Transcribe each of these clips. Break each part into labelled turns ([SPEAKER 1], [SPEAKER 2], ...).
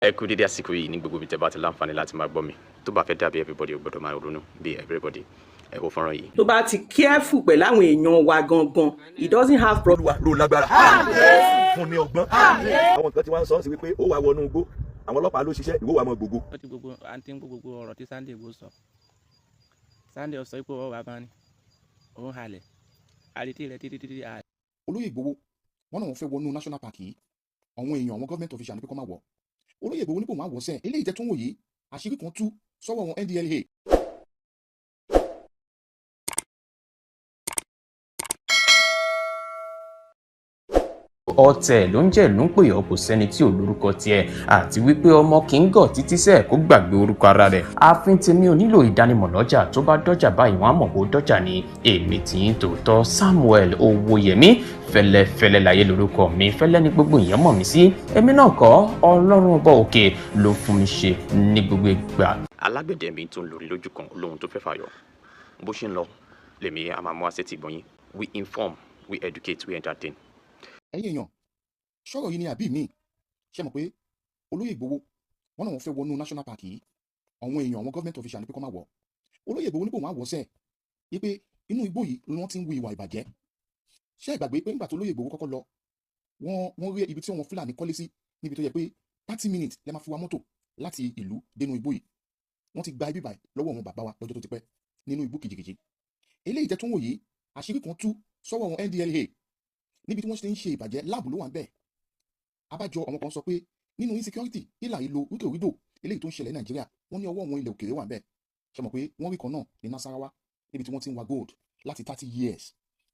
[SPEAKER 1] Ẹ kú dédé àsìkò yìí ní gbogbo ibi tẹ́ bá ti láǹfààní láti máa gbọ́ mi. Tó bá fẹ́ dàbí everybody, ó gbọ́dọ̀ máa ronú bí everybody. Ẹ wo fọ́nrán yìí.
[SPEAKER 2] tó bá ti careful pẹ̀lú àwọn èèyàn wa gangan he doesn't have problem.
[SPEAKER 3] Olúwa ló lágbára fún ní ọgbọ́n. Àwọn nǹkan tí wọ́n ń sọ sí wípé ó wà wọnú igbó àwọn ọlọ́pàá ló ṣiṣẹ́ ìwọ wà mọ́ gbogbo.
[SPEAKER 4] ó ti gbogbo àǹtí ń gbogbo ọ̀rọ̀ tí Sunday Igboho sọ. Sunday sọ pé ọwọ́ bàbá ni òun halẹ̀ àrètí rẹ̀ títí ààrẹ.
[SPEAKER 5] Olóyè Igboho wọn náà wọn fẹ́ wọnú national park yìí àwọn èèyàn àwọn government official ní pé kó má wọ̀. Olóyè Igboho ní kó má wọ̀ sẹ́ẹ̀ eléyìí tẹ́ tún wò yìí àṣírí kan tú sọ́wọ́ wọn NDLEA.
[SPEAKER 6] ọ̀tẹ̀ ló ń jẹ́ ló ń pè ọ́ kò sẹ́ni tí ò lórúkọ tiẹ̀ àti wípé ọmọ kì í gọ̀ títí sẹ́ẹ̀ kó gbàgbé orúkọ ara rẹ̀. ààfin tèmi ò nílò ìdánimọ̀ lọ́jà tó bá dọ́jà báyìí wọ́n á mọ̀ bó dọ́jà ni èmi tí ń tòótọ́ Samuel Owóyẹmí fẹ́lẹ́fẹ́lẹ́ láyé lórúkọ mi fẹ́lẹ́ ní gbogbo èèyàn mọ̀ mí sí èmi náà kọ́ Ọlọ́run ọba òkè ló fún mi ṣe ní gbogbo ìgbà.
[SPEAKER 1] Alágbẹ̀dẹ mi tó ń lórí lójú kan lóhun tó fẹ́ fàyọ. Bó ṣe ń lọ lèmi a máa mú àṣẹ ti gbọ̀nyìn. We inform, we educate, we entertain.
[SPEAKER 5] Ẹ̀yin èèyàn sọ̀rọ̀ yìí ni àbí mi ṣe mọ̀ pé Olóyè Igboho wọn náà wọn fẹ́ wọnú national park yìí àwọn èèyàn àwọn government official ní pé kó má wọ̀. Olóyè Igboho ní kó má wọ̀ sẹ́ẹ̀ wípé inú igbó yìí ni wọ́n ti ń wu ìwà ìbàjẹ́. Ṣé ìgbàgbé pé nígbà tó Olóyè Igboho kọ́kọ́ lọ wọ́n rí ibi tí àwọn Fúlàní kọ́lé sí níbi tó yẹ pé 30 minutes lẹ́ máa fi wa mọ́tò láti ìlú dénú igbó yìí wọ́n ti gba ibi báyìí lọ́wọ́ àwọn bàbá wa lọ́jọ́ tó ti pẹ́ nínú igbó kìjìkìjì. Eléyìí tẹ́ tún wò yìí àṣírí kan tú sọ́wọ́ àwọn NDLEA níbi tí wọ́n ti ń ṣe ìbàjẹ́ láàbù ló wà ń bẹ̀. Abájọ àwọn kan sọ pé nínú insecurity ìlà ìlò wíkèwídò eléyìí tó ń ṣẹlẹ̀ Nàìjíríà wọ́n ní ọwọ́ àwọn ilẹ̀ òkèèrè wà ń bẹ̀. Ṣe mọ̀ pé wọ́n rí kan náà ní Nasarawa níbi tí wọ́n ti ń wa gold láti 30 years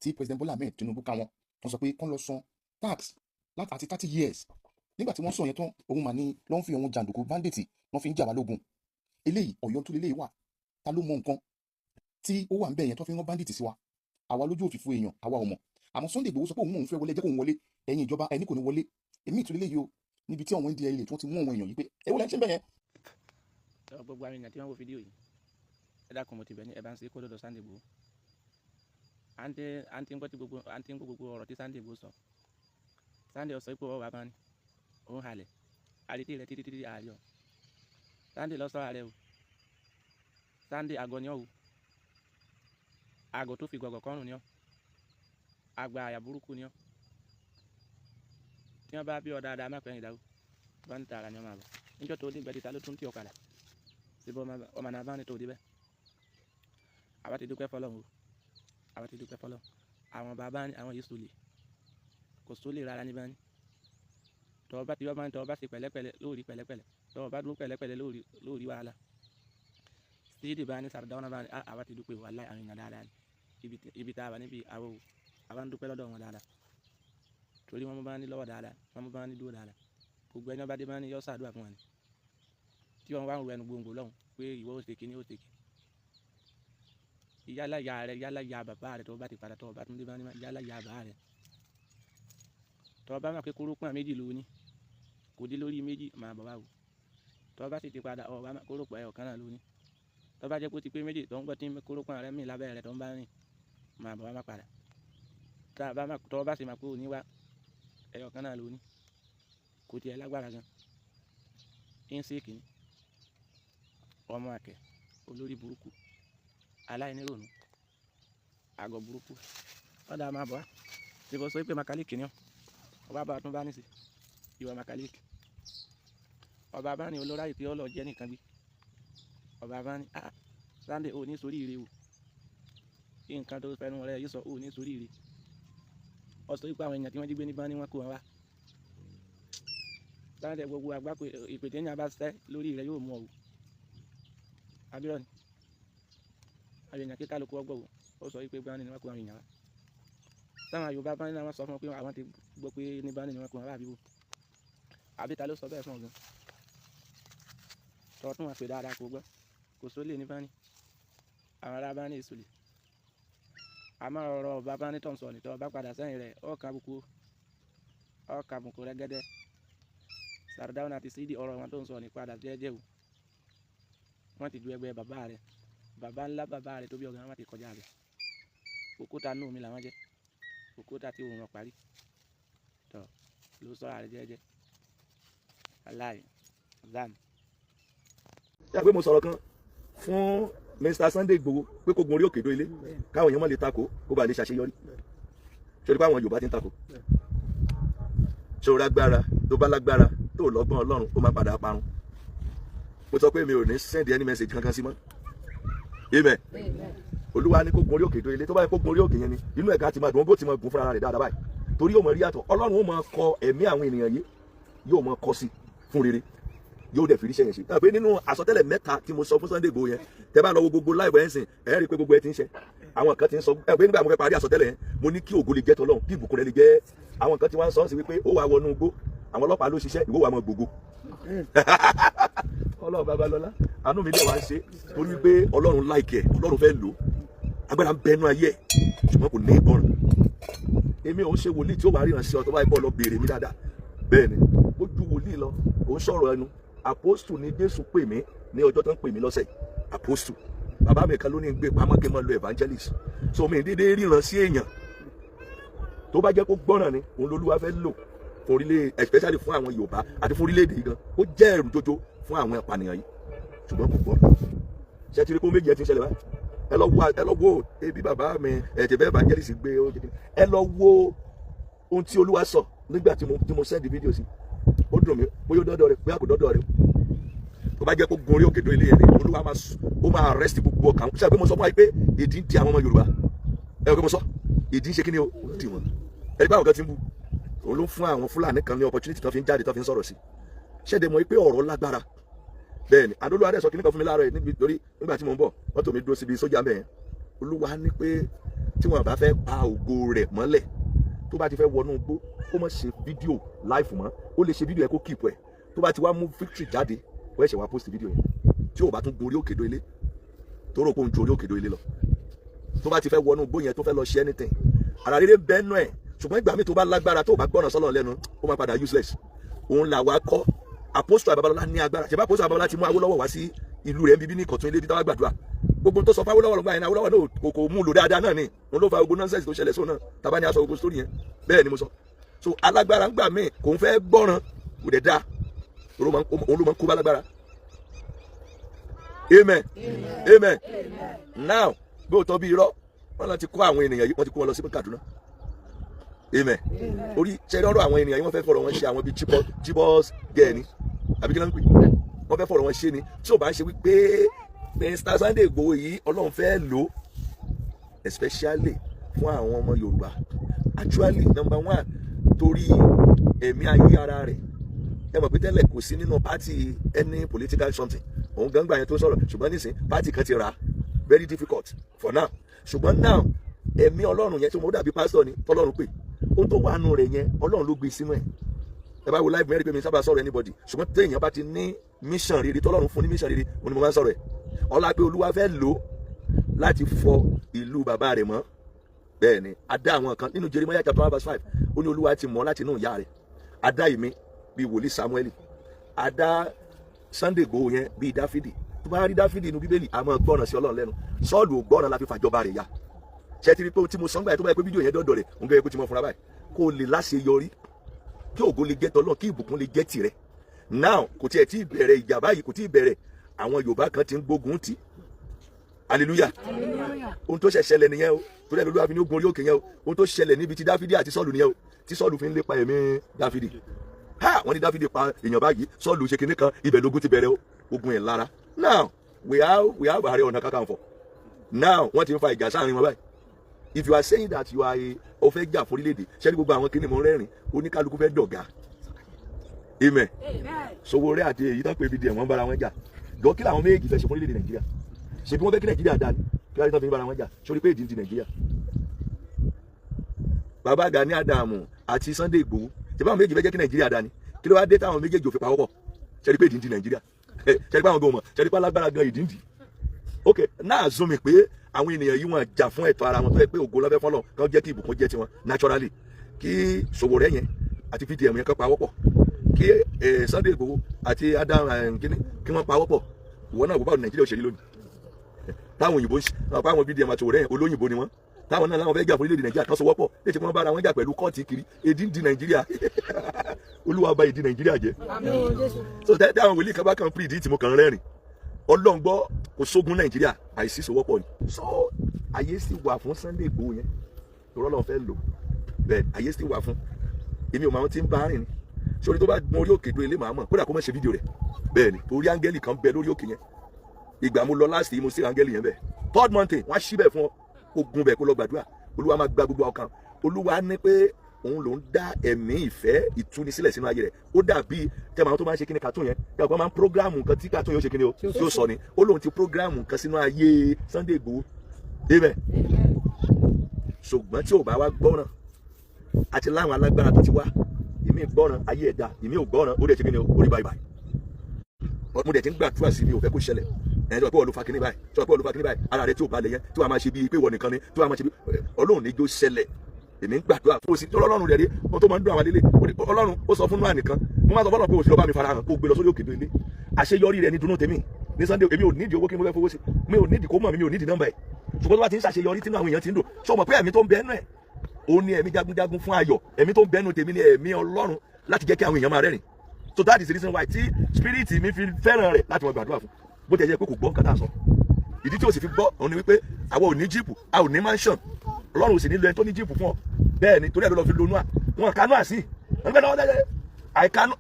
[SPEAKER 5] tí President Bola Ahmed Tinubu ká wọn wọ́n sọ pé kán lọ san tax láti 30 years nígbà tí wọ́n sọ yẹn tán òun mà ní lọ́n fi àwọn jàǹdùkú bandits wọ́n fi ń jà wá lógun. Eléyìí Ọ̀yọ́ tó lélẹ́yìí wà ta ló mọ nǹkan tí ó wà ń bẹ̀ yẹn tó fi ń rán bandits sí wa àwa lójú òfìfo èèyàn àwa ò mọ̀ àmọ́ Sunday Igboho sọ pé òun fẹ́ wọlé jẹ́ kó òun wọlé ẹ̀yin ìjọba ẹni kò ní wọlé èmi ìtúlẹ̀ lè yọ níbi tí àwọn NDLEA tí wọ́n ti mú àwọn èèyàn yìí pé ewu lẹ́yìn tí ń bẹ̀ yẹn.
[SPEAKER 4] gbogbo àwọn èèyàn tí wọ́n wo fídíò yìí ẹ dákun mo ti bẹ̀ ní ẹ bá ń ṣe kó lọ́dọ̀ Sunday Igboho àǹtí ń gbọ́ gbogbo ọ̀rọ̀ tí Sunday Igboho sọ. Sunday sọ pé ọwọ́ bàbá ni òun halẹ̀ àrètí rẹ̀ títí ààrẹ ọ̀ Sunday lọ sọ ààrẹ o Sunday àgọ́ ni ọ́ o àgọ́ tó fi gọ̀gọ̀ kọ́rùn ni ọ́ àgbà àyà burúkú ni ọ́ tí wọ́n bá bí ọ dáadáa má pẹ́yìn dáwó bá ń ta ara ni wọ́n máa bọ̀ níjọ́ tó dé ìgbẹ́dì ta ló tún tí ọ padà síbẹ̀ ọmọ náà bá ní tó dé bẹ́ẹ̀. àwa ti dúpẹ́ fọlọ́run o àwa ti dúpẹ́ fọlọ́run àwọn bàbá ní àwọn yìí sólè kò sólè rárá ní báyìí tọ́ bá ti yọ máa ń tọ́ bá ṣe pẹ̀lẹ́pẹ̀lẹ́ lórí pẹ̀lẹ́pẹ̀lẹ́ tọ́ bá dúró pẹ̀lẹ́pẹ̀lẹ́ lórí wàhálà sídìí bá ní Sardauna bá ní àwa ti dúpẹ́ wàláhì àwọn èèyàn dáadáa ní ibi tá a wà níbi àwa ń dúpẹ́ lọ́dọ̀ wọn dáadáa torí wọn bá ní lọ́wọ́ dáadáa wọn bá ní dúró dáadáa gbogbo ẹni ọba dé bá ní yọ ṣàdúrà fún wọn ni tí wọn wá ń ru ẹnu gbòǹgbò lọ́hùn pé ìwọ ó ṣe kíní ó ṣe kíní yálà ya rẹ yálà ya bàbá rẹ tó bá ti padà tó bá tún dé bá ní yálà ya bàbá rẹ tó bá máa pé kórópọ̀n méjì ló ní kò dé lórí méjì máa bọ̀ wáwò tó bá sì ti padà ọ̀ bá máa kórópọ̀n ẹ̀ ọ̀kan náà ló ní tó bá jẹ́ kó ti pé méjì tó ń gbọ́ tí kórópọ̀n rẹ mì lábẹ́ rẹ tó ń bá rìn máa bọ̀ wá má padà tó bá sì máa pé òní wá ẹ̀ ọ̀kan náà ló ní kò tiẹ̀ lágbára gan ínsíkì ni ọmọ àkẹ́ olórí burúkú aláìníròònú àgọ́ burúkú ọ̀dà máa bọ̀ wá ṣe bọ́ sọ pé makalíkì ni ọ́ ọba bá tún bá ní sí ìwà makalíkì ọba bá ní olóráyè tí ó lọ jẹ́ nìkan bí ọba bá ní Sunday ò ní sórí ire o kí nǹkan tó fẹnu rẹ yìí sọ ò ní sórí ire ọ sọ pé àwọn èèyàn tí wọ́n jí gbé ní bá ní wọ́n kó wọn wá Sunday gbogbo àgbákò ìpètè ní abáṣẹ lórí rẹ yóò mú ọ o abirọ ni àwọn èèyàn kíkà ló kó ọgbọ o ó sọ pé báni ni wọ́n kó àwọn èèyàn wá táwọn Yorùbá bá ní àwọn sọ fún ọ pé àwọn ti gbọ́ pé ní báni ni wọ́n kó wọn wá àbíwò àbí ta ló sọ bẹ́ẹ̀ fún ọ gan tọ́ tún wọn pè dáadáa kó gbọ́ kò sólè ní báni àwọn ará báni èso lè àmọ́ ọ̀rọ̀ bàbá ní tọ̀sán ní tọ́ bá padà sẹ́yìn rẹ̀ ọ̀ọ́kà bùkù rẹ́gẹ́dẹ́ Sardauna ti sídìí ọ̀rọ̀ wọn tó ń sọ ní padà jẹ́jẹ́ o wọ́n ti ju ẹgbẹ́ bàbá rẹ̀ bàbá ńlá bàbá rẹ̀ tó bí ọ̀gá wọn ti kọjá rẹ̀ òkúta nù mí làwọn jẹ́ òkúta tí òun wọn parí tọ́ ló sọ àrẹ jẹ́jẹ́ aláì zan.
[SPEAKER 3] Ṣé àgbẹ̀ mo sọ̀rọ̀ kan fún Mr. Sunday Igboho pé kó gun orí òkè dó ilé káwọn èèyàn má lè takò kó bá lè ṣàṣeyọrí. Ṣé o rí pé àwọn Yorùbá ti ń takò? Ṣé o lágbára tó bá lágbára tó lọ́gbọ́n Ọlọ́run ó máa padà parun? Mo sọ pé mi ò ní send any message kankan sí mọ́. Amen. Olúwa ní kó gun orí òkè dó ilé tó bá yẹ kó gun orí òkè yẹn ni inú ẹ̀ka ti máa dùn ó bó ti máa gùn fúnra rẹ̀ dáadáa báyìí torí yóò máa rí yàtọ̀ Ọlọ́run ó máa kọ ẹ̀mí àwọn ènìyàn yìí yóò máa kọ sí fún rere yóò dẹ̀ fi ríṣẹ́ yẹn ṣe. Tàbí nínú àsọtẹ́lẹ̀ mẹ́ta tí mo sọ fún Sunday Igboho yẹn tẹ́ bá lọ wo gbogbo láìpẹ́ ẹ̀ ń sìn ẹ̀ rí i pé gbogbo ẹ ti ń ṣe àwọn kan ti ń sọ ẹ pé nígbà mo fẹ́ parí àsọtẹ́lẹ̀ yẹn mo ní kí ògo lè jẹ́ tọ́lọ́run kí ìbùkún rẹ̀ lè jẹ́ àwọn kan ti wá ń sọ sí wípé ó wà wọnú igbó àwọn ọlọ́pàá ló ṣiṣẹ́ ìwọ wà mọ́ gbogbo Ọlọ́run Babalọ́lá àánú mi dẹ̀ wá ń ṣe torí wípé Ọlọ́run láìkẹ́ Ọlọ́run fẹ́ lò agbára ń bẹnu ayé ẹ̀ ṣùgbọ́n kò ní ìgbọràn èmi ò ń ṣe wòlíì tí ó wà ríran sí ọ tó bá yẹ bọ́ lọ béèrè mi dáadáa bẹ́ẹ̀ ni ó ju wòlíì lọ ò ń sọ̀rọ̀ ẹnu apostu ni Jésù pè mí ní ọjọ́ tó ń pè mí lọ́sẹ̀ apostu bàbá mi kan ló ní gbé pamọ́ kí n máa lo evangelist so mi dédé ríran sí èèyàn tó bá jẹ́ kó gbọ́ràn ni òun lolúwa fẹ́ lò fún orílẹ̀ especially fún àwọn Yorùbá àti fún orílẹ̀-èdè yìí gan ó jẹ́ ẹ̀rù jójó fún àwọn ìpànìyàn yìí ṣùgbọ́n kò gbọ́ ṣe ti rí kó méjì ẹ ti ń ṣẹlẹ̀ báyìí ẹ lọ wo ebi bàbá mi ẹ̀jẹ̀ bẹ́ẹ̀ evangelist gbé ẹ lọ wo ohun tí Olúwa sọ nígbà tí mo send fídíò sí ó dùn mí bóyá ó dọ́dọ̀ rẹ̀ bóyá kò dọ́dọ̀ rẹ̀ tó bá jẹ́ kó gun orí òkè dó ilé yẹn ni Olúwa ó máa arrest gbogbo ọkàn ṣe àgbẹ̀ mo sọ fún wa pé ìdí ń di àwọn ọmọ Yorùbá ẹ kò mo sọ ìdí ń ṣe kí ni ó dì wọ́n ẹni pé àwọn kan ti ń bu òun ló ń fún àwọn Fúlàní kan ní opportunity tó fi ń jáde tó fi ń sọ̀rọ̀ sí ṣẹ́dẹ̀ mọ̀ pé ọ̀rọ̀ lágbára bẹ́ẹ̀ ni Olúwa dẹ̀ sọ kí ní kan fún mi láàárọ̀ yìí nítorí nígbà tí mo ń bọ̀ mọ́tò mi dúró síbi sójà mẹ́yẹn Olúwa ní pé tí wọ́n bá fẹ́ pa ògo rẹ̀ mọ́lẹ̀ tó bá ti fẹ́ wọnú igbó ó mọ̀ ṣe fídíò live mọ́ ó lè ṣe fídíò ẹ̀ kó keep ẹ̀ tó bá ti wá mú victory jáde ó ẹ̀ṣẹ̀ wá post fídíò yẹn tí ò bá tún gun orí òkè dó ilé tó rò pé òun ju orí òkè dó ilé lọ tó bá ti fẹ́ wọnú igbó yẹn tó fẹ́ lọ ṣe anything ara rere bẹ́ẹ̀ nù ẹ̀ ṣùgbọ́n ìgbà mi tó bá lágbára tó bá gbọ́ràn sọ́lọ́ lẹ́nu ó máa padà useless òun là wá kọ́ Apostle Babalọ́lá ní agbára ṣe bá Apostle Babalọ́lá ti mú Awólọ́wọ̀ wá sí ìlú rẹ̀ bíbí ní Ìkọ̀tún ilé bí táwa gbàdúrà gbogbo tó sọ fún Awólọ́wọ̀ lọ́gbà yẹn Awólọ́wọ̀ náà kò mú lò dáadáa náà ni òun ló fa ogun nonsense tó ṣẹlẹ̀ sóun náà tàbá ní aṣọ ogun story yẹn bẹ́ẹ̀ ni mo sọ so alágbára ń gbà míì kò ń fẹ́ gbọ́ràn kò dẹ̀ dáa òun ló máa ń kó bá lágbára amen amen now bí o tọ́ bí irọ́ wọn láti kó àwọn ènìyàn yìí wọ́n ti kó wọn lọ sí Kaduna amen orí ṣẹ́rí ọ̀rọ̀ àwọn ènìyàn yìí wọ́n fẹ́ fọ̀rọ̀ wọn ṣe àwọn bíi chibos gẹ̀ẹ́ni àbí kí ló ń pè wọ́n fẹ́ fọ̀rọ̀ wọn ṣe ni tí ò bá ń ṣe wípé Mr. Sunday Igboho yìí Ọlọ́run fẹ́ lò especially fún àwọn ọmọ Yorùbá actually number one torí ẹ̀mí ayé ara rẹ̀ ẹ mọ̀ pé tẹ́lẹ̀ kò sí nínú party any political something òun gbangba yẹn tó sọ̀rọ̀ ṣùgbọ́n nísìn party kan ti ra very difficult for now ṣùgbọ́n now ẹ̀mí Ọlọ́run yẹn tí mo dàbí pastor ni tọ́lọ́run pè ohun tó wà nù rẹ̀ yẹn Ọlọ́run ló gbé sínú ẹ̀ ẹ bá wo live mẹ́rin pé mi sábà sọ̀rọ̀ anybody ṣùgbọ́n téèyàn bá ti ní mission rere tọ́lọ́run fún ní mission rere mo ní mo máa ń sọ̀rọ̀ ẹ̀ ọlá pé Olúwa fẹ́ lò láti fọ ìlú bàbá rẹ̀ mọ́ bẹ́ẹ̀ ni adá àwọn kan nínú Jeremiah chapter 1:5 ó ní Olúwa ti mọ̀ láti inú ìyá rẹ̀ adá ìmí bíi wòlíì Samuel adá Sunday Igboho yẹn bíi Dáfídì tó bá rí Dáfídì inú Bíbélì a máa gbọ́ràn sí Ọlọ́run lẹ́nu Sọ́ọ̀lù ò gbọ́ràn la fi fàjọba rẹ̀ ya ṣe ti rí pé tí mo sọ ń gbà yẹn tó bá yẹ pé fídíò yẹn dọ́dọ̀ rẹ̀ òun gẹ́gẹ́ kó ti mọ fúnra báyìí kó o lè láṣeyọrí kí ògo lè jẹ́ tọ́lọ́ kí ìbùkún lè jẹ́ tirẹ̀ now kò tiẹ̀ tí ì bẹ̀rẹ̀ ìjà báyìí kò tí ì bẹ̀rẹ̀ àwọn Yorùbá kan ti ń gbógun tì hallelujah ohun tó ṣẹlẹ̀ nìyẹn o torí ẹni Olúwa fi ní ogun orí òkè yẹn o ohun tó ṣẹlẹ̀ níbi tí Dáfídì àti Sọ́ọ̀lù nìyẹn o tí Sọ́ọ̀lù fi ń lépa ẹ̀mí Dáfídì wọ́n ní Dáfídì pa èèyàn báyìí Sọ́ọ̀lù ṣe kinní kan ibẹ̀ lógun ti bẹ̀rẹ̀ o ogun ẹ̀ lára now we have Ààrẹ Ọ̀nà Kakanfò now wọ́n ti ń fa ìjà sáàrin wọn báyìí if you are saying that you are o fẹ́ jà fún orílẹ̀-èdè ṣẹ́ni gbogbo àwọn kinní mọ̀ rẹ́rìn oníkálukú fẹ́ dọ̀gá amen Sowore àti èyí tó pé bíi wọ́n bára wọn jà jọ kí làwọn méjì fẹ́ ṣe fún orílẹ̀-èdè Nàìjíríà ṣe bí wọ́n fẹ́ kí Nàìjíríà dá ní kí wọ́n fi bára wọn jà sórí pé èdè ń di Nàìjíríà Bàbá Gani Adams àti Sunday Igboho ṣe báwọn méjì fẹ́ jẹ́ kí Nàìjíríà dá ní kí ló wá dé táwọn méjèèjì ò fi pawọ́ pọ̀ ṣẹ́ni pé èdè ń di Nàìjíríà ṣẹ́ni pé àwọn gan mọ̀ ṣẹ́ni pé alágbára gan èdè ń di ok náà zoom mi pé àwọn ènìyàn yìí wọ́n jà fún ẹ̀tọ́ ara wọn tó yẹ pé ògo lọ́fẹ́ fọ́lọ́ kán jẹ́ kí ìbùkún jẹ́ tiwọn naturally kí Sowore yẹn àti PDM yẹn kán pawọ́ pọ̀ kí Sunday Igboho àti Adam kínní kí wọ́n pawọ́ pọ̀ ìwọ náà wò báwo Nàìjíríà òṣèlú lónìí táwọn òyìnbó àwọn PDM àti Sowore yẹn olóyìnbó ni wọ́n táwọn náà láwọn fẹ́ jà fún orílẹ̀-èdè Nàìjíríà kan sowọ́pọ̀ létí wọ́n bára wọn jà pẹ̀lú kọ́ọ̀tì kiri èdè ń di Nàìjíríà olúwa bà ìdí nàìjíríà jẹ́. So tẹ́tẹ́ àwọn wòlíì kan bá kàn pírídì tí mo kàn rẹ́rìn ọlọ́run gbọ́ kò sógun nàìjíríà àìsí sowọ́pọ̀ ni. So ayé sì wà fún Sunday Igboho yẹn ìrọ́ lọ́n fẹ́ lò bẹ́ẹ̀ ayé sì wà fún èmi ò máa ti ń bá rìn ni sórí tó bá gun orí òkè do ilé màá mọ̀ kódà kó má ṣe fídíò rẹ̀ bẹ́ẹ̀ ni torí áńgẹ́lì kan bẹ lórí òkè yẹn ìgbà mo lọ láti mo sí áńgẹ́lì yẹn bẹ́ẹ̀ third mountain wọ́n á ṣí bẹ́ẹ̀ fún ọ kó gun bẹ́ẹ̀ kó lọ gbàdúrà olúwa máa gba gbogbo ọkàn olúwa ní pé òun ló ń dá ẹ̀mí ìfẹ́ ìtúnisílẹ̀ sínú ayé rẹ̀ ó dàbí tẹ́lẹ̀ àwọn tó máa ń ṣe kíni cartoon yẹn tẹ́lẹ̀ àwọn máa ń prógráàmù nǹkan tí cartoon yóò ṣe kíni o yóò sọ ni ó lóun ti prógráàmù nǹkan sínú ayé Sunday Igboho amen ṣùgbọ́n tí ò bá wá gbọ́ràn àti láwọn alágbára tó ti wá èmi gbọ́ràn ayé ẹ̀dá èmi ò gbọ́ràn ó dẹ̀ ṣe kíni o ó rí báyìí báyìí mo dẹ̀ ti ń gbàdúrà sí mi ò fẹ́ kó ṣẹlẹ̀ ẹni tó wà pé wọ́n ló fa kíní báyìí tó wà pé wọ́n ló fa kíní báyìí ara rẹ̀ tí ò balẹ̀ yẹn tí wàá máa ṣe bíi pé wọ́n nìkan ni tí wàá máa ṣe bíi ọlọ́run ní jó ṣẹlẹ̀ èmi ń gbàdúrà fún òsì ọlọ́run rẹ̀ rí ohun tó máa ń dún àwọn alélé ọlọ́run ó sọ fún Nóà nìkan mo máa sọ fọlọ́run pé òsì lọ́ba mi fara hàn kó gbé lọ sórí òkè ilé àṣeyọrí rẹ̀ ní dunú tèmi ní Sunday èmi ò nídìí owó kí n fẹ́ fowó sí mi ò nídìí kó mọ̀ mi ò nídìí nọ́mbà ẹ̀ ṣùgbọ́n tó bá ti ń ṣàṣeyọrí tí àwọn èèyàn ti ń dùn ṣọ mọ̀ pé ẹ̀mí tó ń bẹ́ẹ̀ nù ẹ̀ ó ní ẹ̀mí jagunjagun fún ayọ̀ ẹ̀mí tó ń bẹ́ẹ̀ nù tèmi ní ẹ̀mí ọlọ́run láti jẹ́ kí àwọn èèyàn máa rẹ́rìn so that is the reason why tí spirit mi fi fẹ́ràn rẹ̀ láti wọn gbàdúrà fún bó tẹ̀ jẹ́ pé kò gbọ́ nǹkan tá a sọ ìdí tí ó sì fi gbọ́ òun ni wípé àwọn ò ní jíìpù a ò ní mansion ọlọ́run ò sì nílò ẹni tó ní jíìpù fún ọ bẹ́ẹ̀ ni torí ẹ̀ ló lọ fi lo Nóà wọn kà Nóà sí wọn gbẹ́ náà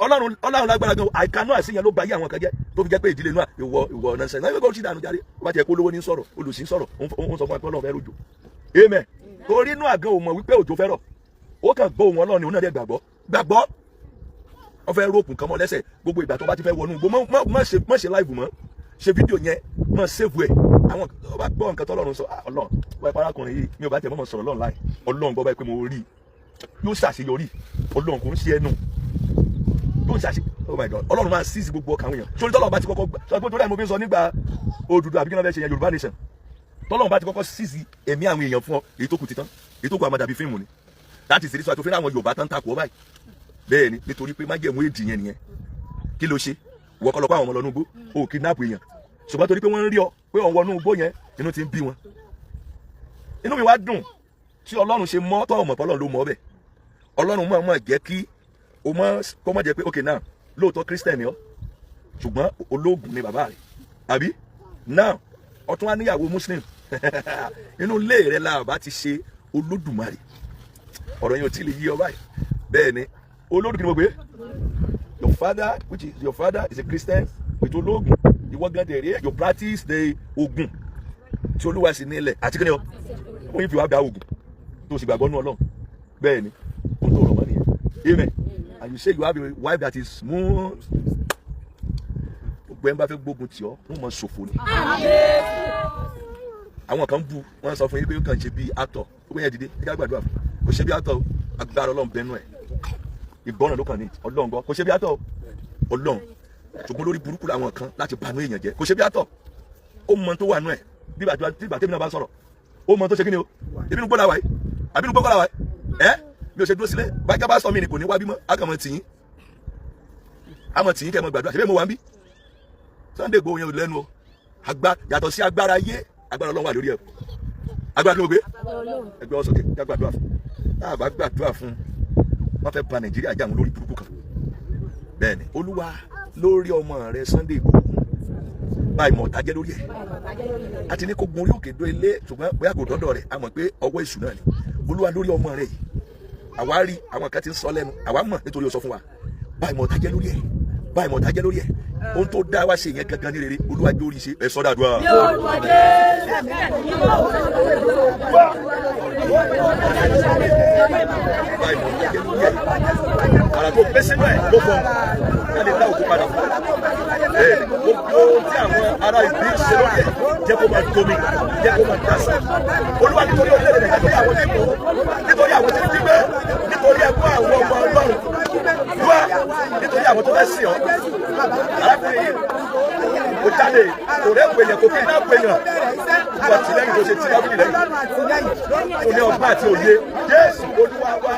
[SPEAKER 3] ọlọ́run lágbára gan àìka Nóà sí yẹn ló ba yé àwọn kan jẹ́ tó fi jẹ́ pé ìdílé Nóà ìwọ náà sẹ́yìn náà yóò ti dànù jáde ó bá tiẹ̀ kó lówó ní sọ̀rọ̀ olùsí ń sọ̀rọ̀ ó sọ fún wa pé ọlọ́run fẹ́ rọ̀jò amen torí Nóà gan ò mọ̀ wípé òjò fẹ́ rọ̀ ó kàn gbọ́ ohùn ọlọ́run òun náà dẹ̀ gbàgbọ́ wọ́n fẹ́ róòpù nǹkan mọ́ lẹ́sẹ̀ gbogbo ìgbà tó bá ti fẹ́ wọnú gbó má ṣe láìvù mọ́ ṣe fídíò yẹn má sèvù ẹ̀ àwọn ọba gbọ́ nǹkan tọ́lọ́run sọ ọlọ́run wọ́n ẹ̀pá arákùnrin yìí mi ò bá tẹ̀ mọ́ sọ̀rọ̀ ọlọ́run láì ọlọ́run gbọ́ báyìí pé mo rí yóò ṣàṣeyọrí ọlọ́run kò ń ṣe ẹnu yóò ṣàṣe oh my God ọlọ́run máa seize gbogbo ọkàn àwọn èèyàn sórí tọ́lọ́run bá ti kọ́kọ́ sọ pé torí ẹ̀ mo fi ń sọ nígbà Odùduwà àbí kí wọ́n fẹ́ ṣe yẹn Yorùbá nation tọ́lọ́run bá ti kọ́kọ́ seize ẹ̀mí àwọn èèyàn fún ọ èyí tó kù ti tán èyí tó kù àmọ́ dàbí fíìmù ni láti ṣèlérí sọ àti òfin àwọn Yorùbá tán takò ọ báyìí bẹ́ẹ̀ ni nítorí pé májẹ̀mú èdè yẹn nìyẹn kí ló ṣe ìwọ kọ́ lọ kó àwọn ọmọ lọ núgbó o kidnap èèyàn ṣùgbọ́n torí pé wọ́n ń rí ọ pé ọ̀wọ́ núgbó yẹn inú ti ń bí wọn inú mi wá dùn tí ọlọ́run ṣe mọ́ tọ́ ọmọ ọlọ́run ló mọ́ bẹ́ẹ̀ ọlọ́run mọ̀ jẹ́ kí o mọ̀ kó mọ̀ jẹ́ pé ok now lóòótọ́ Christian ni ọ ṣùgbọ́n ológun ni bàbá rẹ̀ àbí now ọtún wá níyàwó Muslim inú ilé rẹ̀ la bá ti ṣe Olódùmarè ọ̀rọ̀ yẹn ò tí ì lè yí ọ báyìí bẹ́ẹ̀ ni olódùn kí ni mo gbé your father is a Christian with ológun ìwọ gan dẹ̀rẹ́ you practice the ogun tí olúwa sì nílẹ̀ àti kíni ọ wọ́n yìí fi wá bá ogun tó sì gbàgbọ́ nú ọlọ́run bẹ́ẹ̀ ni ó ń tó rọ̀ mọ́ nìyẹn amen and you say you have a wife that is smooth gbogbo ẹ̀ ń bá fẹ́ gbógun tì ọ́ wọ́n mọ̀ ṣòfò ni àwọn kan bu wọ́n sọ fún yín pé ó kàn ṣe bí actor ó gbé yẹn dìde ẹ ká gbàdúrà fún kò ṣe bí actor agbára ọlọ́run bẹ́ẹ̀ nú ẹ̀ ìgbọ́ràn ló kàn ní ọlọ́run gbọ́ kò ṣe bí àtọ̀ ọlọ́run ṣùgbọ́n lórí burúkú làwọn kan láti banú èèyàn jẹ́ kò ṣe bí àtọ̀ ó mọ tó wà nú ẹ̀ bí bàtà tèmi náà bá sọ̀rọ̀ ó mọ tó ṣe kí ni o ebi nu gbọ́dọ̀ wáyé àbí nu gbọ́dọ̀ wáyé ẹ́ mi ò ṣe dúró sílẹ̀ bájá bá sọ mi ni kò ní wá bímọ àkàmọ̀ tìyín àmọ̀ tìyín kẹ́ mọ gbàdúrà ṣe bẹ́ẹ̀ mo wà ń bí Sunday Igboho yẹn ò lẹ́nu o yàtọ̀ sí agbára ayé agbára ọlọ́run wà lórí ẹ̀ agbára ló gbé ẹgbẹ́ ọ̀sọ̀kẹ́ gbàdúrà fún tá a bá gbàdúrà fún wọ́n fẹ́ ba Nàìjíríà jà wọn lórí burúkú kan bẹ́ẹ̀ ni olúwa lórí ọmọ rẹ Sunday Igboho báyìí mọ̀ ọ̀tá jẹ́ lórí ẹ̀ àti ní kó gun orí òkè dó ilé ṣùgbọ́n bóyá kò dọ́dọ̀ rẹ̀ a mọ̀ pé ọwọ́ èṣù náà ni olúwa lórí ọmọ rẹ yìí àwa rí àwọn kan ti ń sọ lẹ́nu àwa mọ̀ nítorí ó sọ fún wa báyìí mọ̀ ọ̀tá jẹ́ lórí ẹ̀ báyìí mọ̀ ọ̀tá jẹ́ lórí ẹ̀ ohun tó dá wá ṣe yẹn gangan ní rere olúwa jó orí ṣe ẹ̀ sọ́dà dùn ara tó gbé sínú ẹ̀ ló fọ́ ẹ lè dá òkú padà gbogbo tí àwọn ará ìbí ṣe lórí ẹ̀ jẹ́ kó máa tómi jẹ́ kó máa dásà olúwa nítorí orílẹ̀-èdè nàìjíríà nítorí àwọn tí kò nítorí àwọn tí ti gbé nítorí ẹ̀kọ́ àwọn ọmọ ọlọ́run wá nítorí àwọn tó fẹ́ sìn ọ́ arákùnrin yìí kò jáde kò rẹ́ pè yẹn kò kí náà pè yàn wà tí lẹ́yìn tó ṣe tí lábìlì lẹ́yìn kò ní ọgbà àti òye Jésù olúwa wá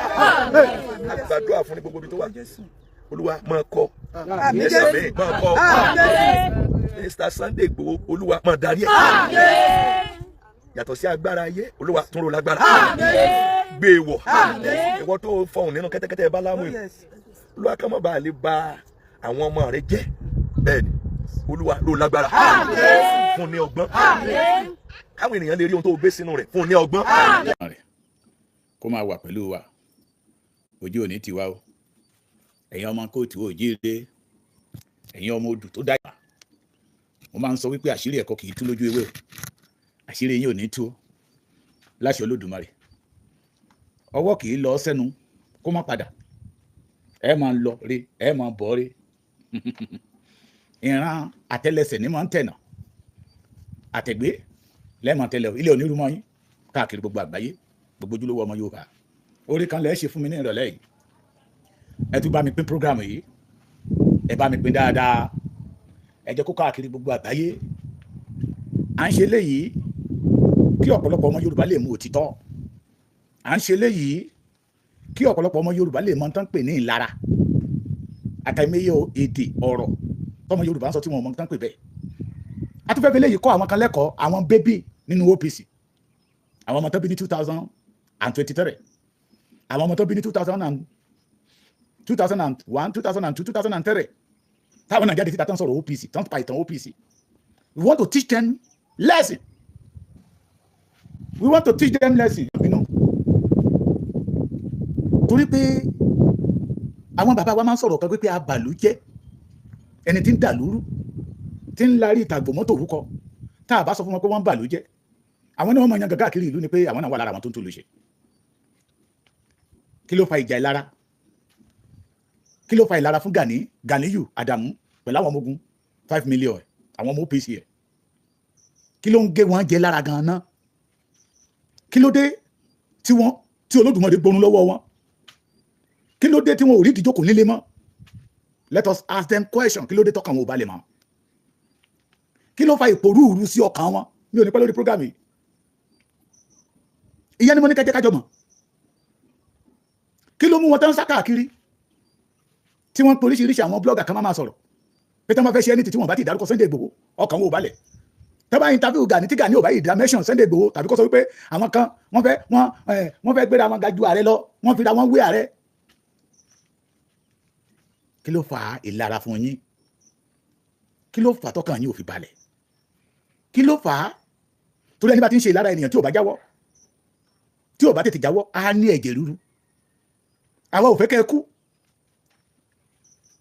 [SPEAKER 3] àgbàdua fún ní gbogbo ibi tó wà olúwa máa kọ́ ẹsẹ̀ mi máa kọ́ Mr. Sunday Igboho olúwa máa darí ẹ̀ yàtọ̀ sí agbára ayé olúwa tún ro lágbára gbé wọ̀ ìwọ tó fọhùn nínú kẹ́tẹ́kẹ́tẹ́ bálámù olúwa ká má bàa lè ba àwọn ọmọ rẹ jẹ́. Bẹ́ẹ̀ ni olúwa ló lágbára fún ní ọgbọ́n káwọn ènìyàn lè rí ohun tó gbé sínú rẹ̀ fún ní ọgbọ́n.
[SPEAKER 7] Kó máa wà pẹ̀lú wa, ojú òní tiwa o, ẹ̀yin ọmọ kóòtù òjíire, ẹ̀yin ọmọ odù tó dáyà. Mo máa ń sọ wípé àṣírí ẹ̀kọ́ kì í tú lójú ewé o, àṣírí yín ò ní tú láṣẹ Olódùmarè. Ọwọ́ kì í lọ sẹ́nu kó má padà, ẹ máa lọ rí, ẹ máa bọ̀ rí. Ìran àtẹ́lẹsẹ̀ ní máa ń tẹ̀nà, àtẹ̀gbé lẹ́ẹ̀mọ̀ tẹ́lẹ̀ ilé onírúmọ yín káàkiri gbogbo àgbáyé, gbogbo ojúlówó ọmọ Yorùbá. Orí kan lẹ́ ṣe fún mi ní ìrọ̀lẹ́ yìí, ẹ tún bá mi pín prógrámù yìí, ẹ bá mi pín dáadáa, ẹ jẹ́ kó káàkiri gbogbo àgbáyé. À ń ṣe léyìí kí ọ̀pọ̀lọpọ̀ ọmọ Yorùbá lè mú òtítọ́, à ń ṣe léyìí kí ọ̀pọ̀lọpọ̀ ọmọ Yorùbá lè mọ tán pè ní ìlara, àkàìmẹ́yẹ èdè ọ̀rọ̀ tọmọ Yorùbá ń sọ tí wọn mọ tán pè bẹ́ẹ̀. A tún fẹ́ fi léyìí kọ́ àwọn kan lẹ́kọ̀ọ́, àwọn bébì nínú OPC, àwọn ọmọ tó bí ní 2023, àwọn ọmọ tó bí ní 2001, 2002, 2003, táwọn náà jáde síta tán sọ̀rọ̀ OPC, tán pa ìtàn OPC. We want to teach them lesson. We want to teach them lesson. Torí pé àwọn bàbá wa máa ń sọ̀rọ̀ kan pé abàlú jẹ́ ẹni tí ń dàlúrú, tí ń larí ìtàgbò mọ́tò orúkọ, tá a bá sọ fún wọn pé wọ́n ń bàlú jẹ́, àwọn náà wọ́n máa yan gàgà kiri ìlú ni pé àwọn náà wà lára àwọn tó ń tó lu ṣe. Kí ló fa ìjà ìlara? Kí ló fa ìlara fún Ganiyu Adamu pẹ̀lú àwọn ọmọ ogun 5 million àwọn ọmọ OPC ẹ̀? Kí ló ń gé wọn jẹ lára gan-an náà? Kí ló dé tí Olódùmarè gbónú lọ́wọ́ wọn? Kí ló dé tí wọn ò rí ìdíjókòó nílé mọ́? Let us ask them question. Kí ló dé tọ́kàn wọn ò balẹ̀ mọ́? Kí ló fa ìpòrúurú sí ọkàn wọn? Mi ò ní pẹ́ lórí program yìí. Ìyẹn ni mo ní kẹ́jẹ́ kájọ mọ̀. Kí ló mú wọn tán sá káàkiri tí wọ́n ń poríṣiríṣi àwọn blogger kan máa sọ̀rọ̀ pé tí wọ́n fẹ́ ṣe ẹni tí wọ́n bá ti dárúkọ Sunday Igboho ọkàn wọn ò balẹ̀. Tẹ́ bá interview Gani tí Gani ò bá yìí dimension Sunday Igboho tàbí kó sọ wípé àwọn kan wọ́n fẹ́ gbéra wọn ga ju ààrẹ lọ, wọ́n fi ra wọn wé ààrẹ. Kí ló fa ìlara fún yín? Kí ló fà tọ́kàn yín ò fi balẹ̀? Kí ló fà á? Torí ẹni bá ti ń ṣe ìlara ènìyàn tí ò bá jáwọ́, tí ò bá tètè jáwọ́, á ní ẹ̀jẹ̀ ríru. Àwa ò fẹ́ kẹ́ ẹ kú,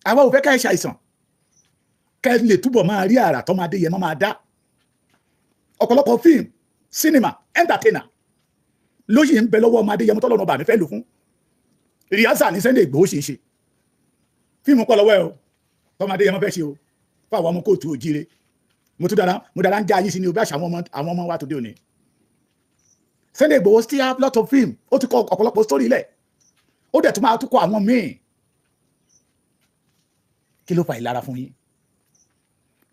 [SPEAKER 7] àwa ò fẹ́ kẹ́ ẹ ṣàìsàn, kẹ́ ẹ lè túbọ̀ máa rí àrà tọ́mọ Adéyẹmọ máa dá. Ọ̀pọ̀lọpọ̀ fíìmù, sinima, entertainer ló yìí ń bẹ lọ́wọ́ ọmọ Adéyẹmọ tọ́lọ́run ọba mi fẹ́ lò fún. Rìhásà ní Sunday Igboho ṣe. Fíìmù pọ̀ lọ́wọ́ ẹ o, tọ́mọ Adéyẹmọ fẹ́ ṣe o, fún àwọn ọmọ kóòtù òjíire. Mo dára ń já ayé sí ni o bí àṣà àwọn ọmọ wa tó dé òní. Sunday Igboho still have lot of film, ó ti kọ ọ̀pọ̀lọpọ̀ story ilẹ̀, ó dẹ̀ tún máa tún kọ àwọn míì. Kí ló fa ìlara fún yín?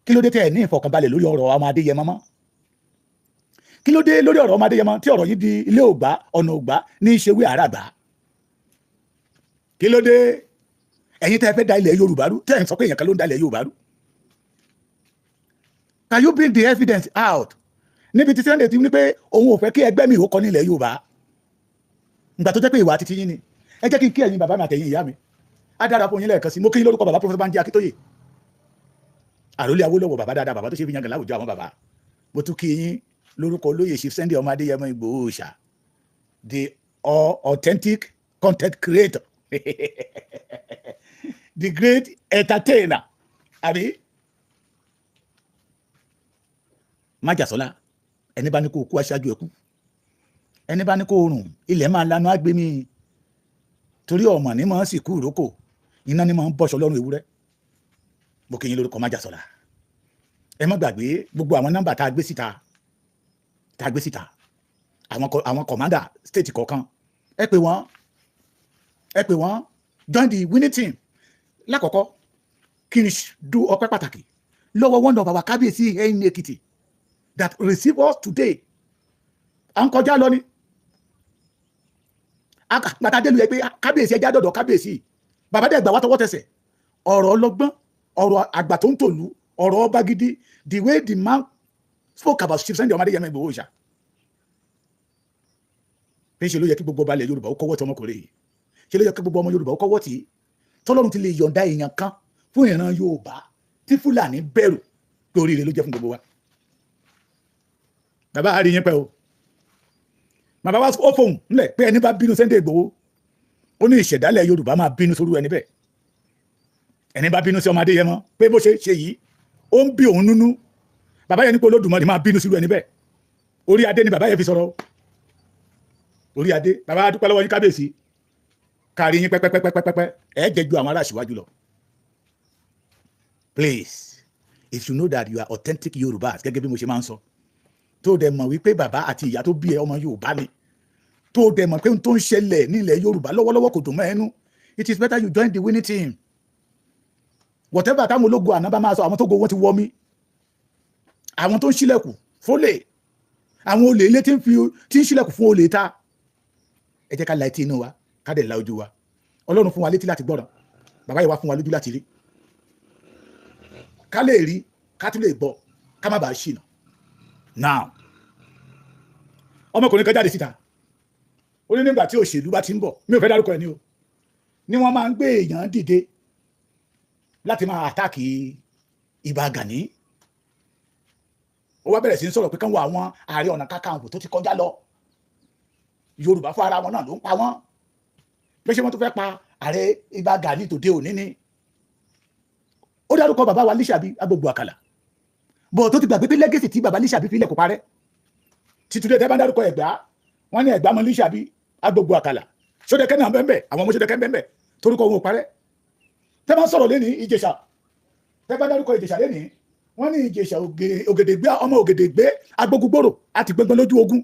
[SPEAKER 7] Kí ló dé tẹ́ ẹ̀ ní ìfọ̀kànbalẹ̀ lórí ọ̀rọ̀ ọmọ Adéyẹmọ mọ́? Kí ló dé lórí ọ̀rọ̀ ọmọ Adéyẹmọ tí ọ̀rọ̀ yìí di ilé ògbà ọ̀nà ògbà ní ìṣèwé àràgbà? Kí ló dé ẹ̀yin tẹ́ ẹ fẹ́ da ilẹ̀ Yorùbá rú, tẹ́ ẹ̀ ń sọ pé èèyàn kan ló ń da ilẹ̀ Yorùbá rú? Can you bring the evidence out? Níbi tí Sunday ti ní pé òun ò fẹ́ kí ẹgbẹ́ mi ò kọ́ ní ilẹ̀ Yorùbá, ìgbà tó jẹ́ pé ìwà títí yín ni. Ẹ jẹ́ kí n kí ẹ̀yin bàbá mi àtẹ̀yin ìyá mi. Á dára fún yín lẹ́ẹ̀kan sí. Mo kí yín lórúkọ bàbá Professor Banji Akíntóyè, àròlé Awólọ́wọ̀, bàbá dáadáa, bàbá tó ṣe fi yangàn láwùjọ àwọn bàbá. Mo tún kí yín lórúkọ olóyè Chief Sunday ọmọ Adéyẹmọ Ìgbòho Òòṣà, the authentic content creator the great entertainer. Àbí Májàsọ́lá, ẹni bá ní kó kú aṣáájú ẹkú, ẹni bá ní kó rùn ilẹ̀ máa lanu ágbé mi, torí ọmọ ní máa ń sìnkú ìrókò, iná ní máa ń bọ́ṣọ lọ́rùn ewúrẹ́. Mo kí yín lórúkọ Májàsọ́lá. Ẹ má gbàgbé gbogbo àwọn nọ́mbà tá a gbé síta, àwọn kọ̀mándà stéètì kọ̀ọ̀kan, ẹ pè wọ́n join the winning team. Lákọ̀ọ́kọ́ kí n du ọpẹ́ pàtàkì lọ́wọ́ one of our kábíyèsí ẹ̀yìn Èkìtì that receive us today. À ń kọjá lọ ní àgbàtàdélu ẹ pé kábíyèsí ẹjá dọ̀dọ̀ kábíyèsí, bàbá dẹ̀ gbà wá tọwọ́ tẹsẹ̀. Ọ̀rọ̀ ọlọ́gbọ́n, ọ̀rọ̀ àgbà tó ń tòlú, ọ̀rọ̀ ọba gidi, the way the man spoke about Chief Sunday ọmọ Adéyẹmọ Ìgbòho Òòṣà. Ṣé ló yẹ kí gbogbo ọba ilẹ̀ Yorùbá ó kọ́wọ́ tí ọmọkùnrin yìí? Ṣé ló yẹ kí gbogbo ọmọ Yorùbá ó kọ́wọ́ tí? tọ́lọ́run ti lè yọ̀ǹda èèyàn kan fún ìran Yorùbá tí Fúlàní bẹ̀rù pé oríire ló jẹ́ fún gbogbo wa. bàbá a rí yín pẹ́ o bàbá wa ó fòun nílẹ̀ pé ẹni bá bínú Sunday Igboho ó ní ìṣẹ̀dálẹ̀ Yorùbá máa bínú sórú ẹni bẹ́ẹ̀ ẹni bá bínú sí ọmọ Adéyẹmọ pé bó ṣe yìí ó ń bí òun nínú bàbá yẹn ní pé Olódùmarè máa bínú sírú ẹni bẹ́ẹ̀ orí adé ni bàbá yẹn fi sọ̀rọ̀ orí adé bàbá dúpẹ́ lọ́wọ́ yín kábíyèsí kárí yín pẹ́pẹ́pẹ́pẹ́pẹ́ ẹ̀ jẹ́ ju àwọn ará aṣíwájú lọ. Please, if you know that you are authentic Yorùbá gẹ́gẹ́ bí mo ṣe máa ń sọ tó dẹ̀ mọ̀ wípé bàbá àti ìyá tó bí ẹ ọmọ Yorùbá ni tó dẹ̀ mọ̀ pé tó ń ṣẹlẹ̀ nílẹ̀ Yorùbá lọ́wọ́lọ́wọ́ kò dùn mọ́ ẹnu, it is better you join the winning team. Whatever táwọn ológo àná bá máa sọ àwọn tó go wọ́n ti wọ́ mi àwọn tó ń ṣílẹ̀kùn fólè àwọn olè ilé tí ń ṣílẹ̀kùn fún olè ta ẹ jẹ́ ká la etí inú wa ká dẹ̀ la ojú wa Ọlọ́run fún wa létí láti gbọ́ràn bàbá yìí wá fún wa lójú láti rí ká lè rí ká tún lè gbọ́ ká má bàa ṣìnà. Now ọmọkùnrin kan jáde síta ó ní nígbà tí òṣèlú bá ti ń bọ̀ mi ò fẹ́ dárúkọ ẹ̀ ní o ní wọ́n máa ń gbé èèyàn dìde láti máa àtáàkì Ìbà Gani ó wá bẹ̀rẹ̀ sí ń sọ̀rọ̀ pé kán wọ àwọn Ààrẹ Ọ̀nà Kakanfò tó ti kọjá lọ Yorùbá fún ara wọn náà ló ń pa wọ́n pé ṣé wọ́n tó fẹ́ pa Ààrẹ Ìbà Gani tòde òní ni ó dárúkọ bàbá wa Lísàbí Agbogbo Àkàlà bọ̀ tó ti gbàgbé pé lẹ́gẹ̀sì tí bàbá Lísàbí fi ilẹ̀ kó parẹ́ títúndé tẹ́ bá dárúkọ Ẹ̀gbá wọ́n ní Ẹ̀gbá mọ Lísàbí Agbogbo Àkàlà Ṣódẹkẹ́ náà bẹ́ẹ̀ àwọn ọmọ Ṣódẹkẹ́ bẹ́ẹ̀ torúkọ wọn ò parẹ́ tẹ́ bá sọ̀rọ̀ lẹ́ni Ìjẹ̀ṣà tẹ́ bá dárúkọ Ìjẹ̀ṣà lẹ́ni wọ́n ní Ìjẹ̀ṣà Ògèdègbé ọmọ Ògèdègbé Agbógungbòrò àti gbọngbọn lójú ogun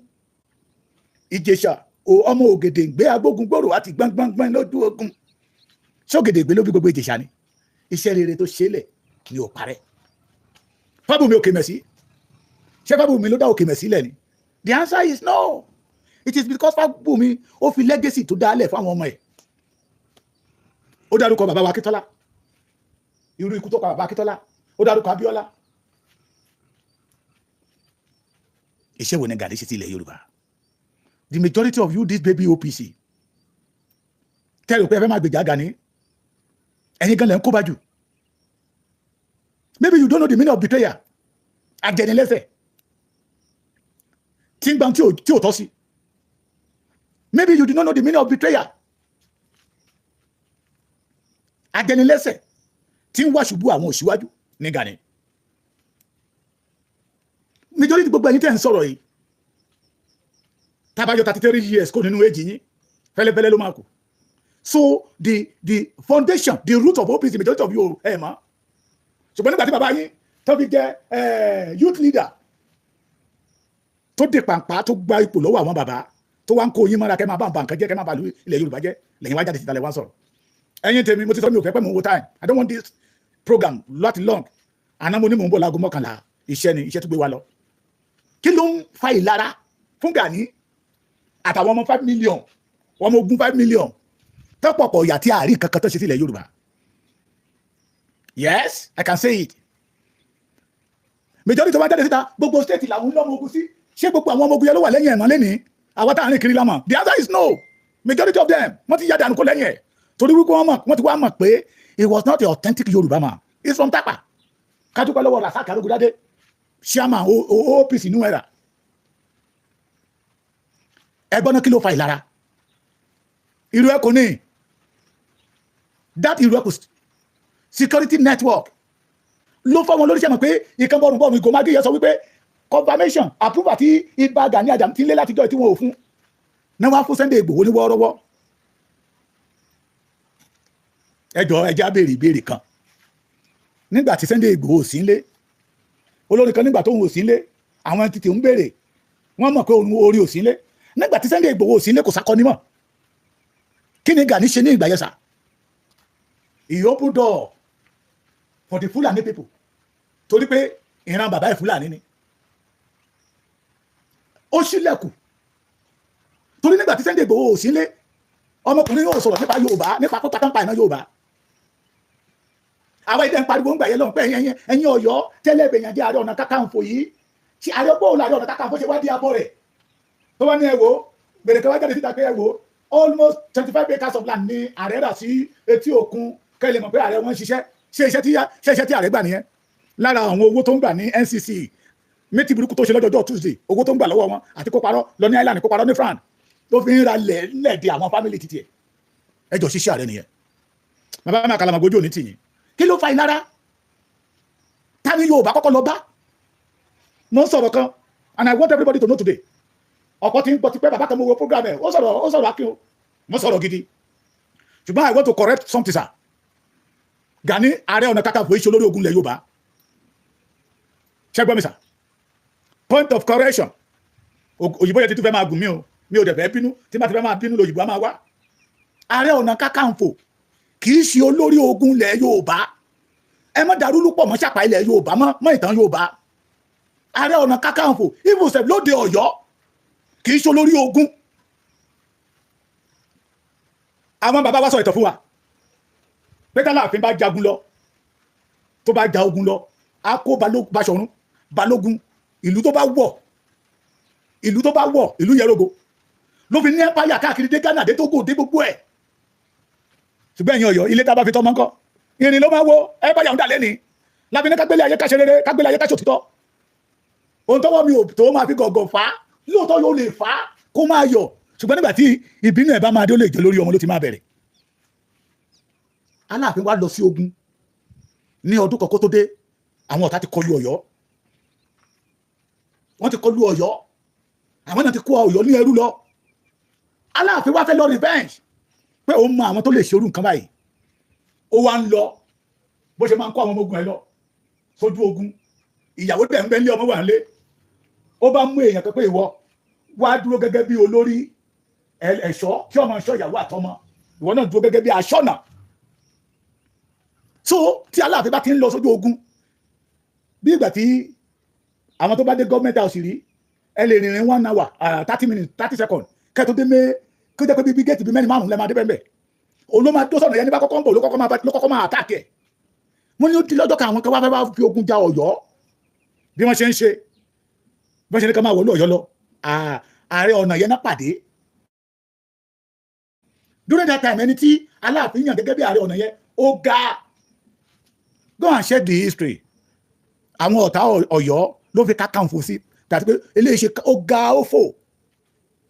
[SPEAKER 7] Ìjẹ̀ṣà ọmọ Ògèdègbé Agbógungbòrò àti gbọngbọn lójú ogun ṣógèdègbé ló bí gbogbo Ìjẹ̀ṣà ni iṣẹ́ rere tó ṣẹlẹ̀ ni ò parẹ́. Fábùnmi Òkèmẹ̀sí ṣé Fábùnmi ló dá Òkèmẹ̀sí lẹ̀ ni? The answer is no. It is because Fábùnmi ó fi legacy tó dálẹ̀ fún àwọn ọmọ ẹ̀. Ó dárúkọ bàbá wa Akíntọ́lá irú ikú tó pa bàbá Akíntọ́lá ó dárúkọ Abíọ́lá. Iṣẹ́ wo ni Gani ṣe ti ilẹ̀ Yorùbá? The majority of you this baby OPC tẹ́lẹ̀ pé ẹ fẹ́ máa gbèjà Gani ẹ̀yin gan lẹ́ ń kó bá jù. Maybe you don't know the meaning of betrayal. Àjẹnilẹ́sẹ̀ tí ń gbọ́n tí ò tọ́ sí. Maybe you do not know the meaning of betrayal. Àjẹnilẹ́sẹ̀ tí ń wá ṣubú àwọn òṣìwájú ní Gani. Majority gbogbo ẹni tẹ́ ń sọ̀rọ̀ yìí tábàjọ́ 33 years kò nínú èjì yín fẹ́lẹ́fẹ́lẹ́ ló máa kù. So the foundation, the root of OPC, the majority of you ẹ̀ mọ́. Ṣùgbọ́n nígbà tí bàbá yín tó fi jẹ́ youth leader tó dé pàǹpá tó gba ipò lọ́wọ́ àwọn bàbá tó wá ń kó yín mọ́ra kẹ́ máa bá nǹkan jẹ́ kẹ́ máa bá ilẹ̀ Yorùbá jẹ́ lẹ́yìn wá jáde síta lẹ́ wá sọ̀rọ̀. Ẹ̀yin tèmi mo ti sọ mi ò fẹ́ pẹ́ mò ń wo time I don't want this program láti long àná mo ní mò ń bọ̀ láago 11 iṣẹ́ ni iṣẹ́ tó gbé wa lọ. Kí ló ń fa ìlara fún Gani àtàwọn ọmọ 5 million ọmọ ogun 5 million tọ́pọ̀pọ̀ ìyà tí àárín kankan tó ṣe sílẹ̀ Yorùbá? Yes, I can say it. Majority tó bá jáde síta gbogbo state làwọn lọ́mọ ogun sí ṣé gbogbo àwọn ọmọ ogun yẹn ló wà lẹ́yìn ẹ̀mọ́ lẹ́nìí àwọn táwọn kiri lámọ̀? The answer is no. Majority of them wọ́n ti yá dànù kó lẹ́yìn ẹ̀ torí wípé wọ́n ti wá mọ̀ pé it was not a authentic Yorùbá man. It's from Tapa. Kájúpẹ́ lọ́wọ́ Rasaq Arógundádé chairman OPC New Era. Ẹgbọ́n náà kí ló fa ìlara? Irú ẹ̀ kò ní that irú ẹ̀ kò security network ló fọ́ wọn lórí ṣẹ́mọ̀ pé ìkan bọ́ọ̀rùn ìgò mágí yẹ sọ wípé confirmation approval tí Ìbà Gani Adams ti ń lé látijọ́ tí wọn ò fún náà wá fún Sunday Igboho ní wọ́ọ́rọ́wọ́. ẹjọ́ ẹjẹ́ abèrè ìbéèrè kan nígbà tí Sunday Igboho ò sí ń lé olórin kan nígbà tó ń ò sí ń lé àwọn tètè ń béèrè wọ́n mọ̀ pé orí ò sí ń lé nígbà tí Sunday Igboho ò sí ń lé kò sákọ́ni mọ̀ kí ni Gani ṣe ní ìgbà yẹn sà? He opened door for the Fulani people torí pé ìran bàbá ẹ̀ Fulani ni ó ṣílẹ̀kùn torí nígbà tí Sunday Igboho ò sí nílé ọmọkùnrin yóò sọ̀rọ̀ nípa Yorùbá nípa pípa tán pa ìná Yorùbá àwọn ìdẹ́ ń pariwo ń gbà yẹn lọ́n pé ẹ̀yin Ọ̀yọ́ tẹ́lẹ̀ bẹ̀yàn jẹ́ Ààrẹ Ọ̀nà Kakanfò yìí ṣe Ààrẹ bóòlù Ààrẹ Ọ̀nà Kakanfò ṣe wá di abọ́ rẹ̀ tó wá ní ẹ̀wò bèrè kan wá jáde síta pé ẹ̀wò almost 25 acres of land ní ààrẹ rà sí etí òkun kẹ́ lè mọ̀ pé ààrẹ wọn ń ṣiṣẹ́ ṣe iṣẹ́ tí ààrẹ gbà nìyẹn lára àwọn owó tó ń gbà ní NCC mítí burúkú tó ṣe lọ́jọ́jọ́ Tuesday owó tó ń gbà lọ́wọ́ wọn àti kó parọ́ lọ ní Island kó parọ́ ní France tó fi ń ra lẹ́ẹ̀dì àwọn fámìlì títí ẹ̀ ẹjọ́ ṣiṣẹ́ ààrẹ nìyẹn bàbá mi àkàlà màgbójú òní tìyìn kí ló fa ìlara ta ni Yorùbá kọ́kọ́ lọ bá mo ń sọ̀rọ̀ kan and I want everybody to know today ọ̀pọ̀ tí ń gbọ́ ti pẹ́ bàbá kan mo wo program ẹ̀ ó sọ̀rọ̀ akin o mo sọ̀rọ̀ gidi ṣùgbọ́n I want to correct something sir Gani Ààrẹ Ọ̀nà Kakanfò iṣẹ́ olórí ogun ilẹ̀ Yorùbá ṣẹ́gbọ́n mi sir point of correction òyìnbó yẹn ti tún fẹ́ máa gùn mí o mi ò dẹ̀ fẹ́ bínú tí bá ti fẹ́ máa bínú lòyìnbó á máa wá Ààrẹ Ọ̀nà Kakanfò kì í ṣe olórí ogun ilẹ̀ Yorùbá ẹ má dàrú lúpọ̀ mọ́ ṣàpá ilẹ̀ Yorùbá mọ́ ìtàn Yorùbá Ààrẹ Ọ̀nà Kakanfò ibùsẹ̀ lóde Ọ̀yọ́ kì í ṣe olórí ogun àwọn bàbá wa sọ ìtàn fún wa pé tá Aláàfin bá jagun lọ tó bá ja ogun lọ á kó Baṣọ̀run Balógun ìlú tó bá wọ̀ ìlú yẹrogo ló fi ní empire káàkiri dé Ghana dé Togo dé gbogbo ẹ̀ ṣùgbọ́n ẹ̀yin Ọ̀yọ́ ilé tá a bá fi tọ́ mọ́ ńkọ́ irin ló máa wo empire ń dà lẹ́ni láfi ní kágbélé ayé káṣe rere kágbélé ayé káṣe òtítọ́ ohun tọ́wọ́ mi ò tó máa fi gọ̀gọ̀ fà á lóòótọ́ yóò lè fà á kó máa yọ̀ ṣùgbọ́n nígbà tí ìbínú ẹ̀ bá máa dé ó lè jẹ́ lórí ọmọ ló ti máa bẹ̀rẹ̀ Aláàfin wá lọ sí ogun ní ọdún kan kó tó dé àwọn ọ̀tá ti kọlu Ọ̀yọ́ wọ́n ti kọlu Ọ̀yọ́ àwọn náà ti kó Ọ̀yọ́ ní ẹrú lọ Aláàfin wá fẹ́ lọ revenge pé òun mọ àwọn tó lè ṣe orú nǹkan báyìí ó wá ń lọ bó ṣe máa ń kó àwọn ọmọ ogun ẹ lọ sójú ogun ìyàwó dẹ̀ ń bẹ nílé ọmọ wà nílé ó bá mú èèyàn pé ìwọ wá dúró gẹ́gẹ́ bí olórí ẹ̀ṣọ́ tí ọmọ ẹ̀ṣọ́ ìyàwó àtọmọ ìwọ náà dúró gẹ́gẹ́ bí aṣọ́nà so tí Aláàfin bá ti ń lọ sójú ogun bí ìgbà tí àwọn tó bá dé gọ́ọ̀mẹ́ntì house rí ẹ lè rìnrìn 1 hour 30 minutes 30 seconds kẹ́tọ́ dé kó jẹ́ pé bí gẹ́ẹ̀tì bí mẹ́rin márùn-ún lẹ́ máa dé bẹ́ẹ̀ òun ló máa dó sọ̀nà yẹn ní bá kọ́kọ́ ń bọ̀ ló kọ́kọ́ máa àtàkì ẹ̀ wọ́n ní ó di lọ́jọ́ kan àwọn kan wá fẹ́ wá fi ogun ja Ọ̀yọ́ bí wọ́n ṣe ń ṣe bí wọ́n ṣe ní ká máa wọlé Ọ̀yọ́ lọ Ààrẹ Ọ̀nà yẹn náà pàdé during that time ẹni tí Aláàfin yàn gẹ́gẹ́ bí Ààrẹ Ọ̀nà yẹn ó ga go and check the history àwọn ọ̀tá Ọ̀yọ́ ló fi Kakanfò sí tàbí pé eléyìí ṣe ó ga ó fò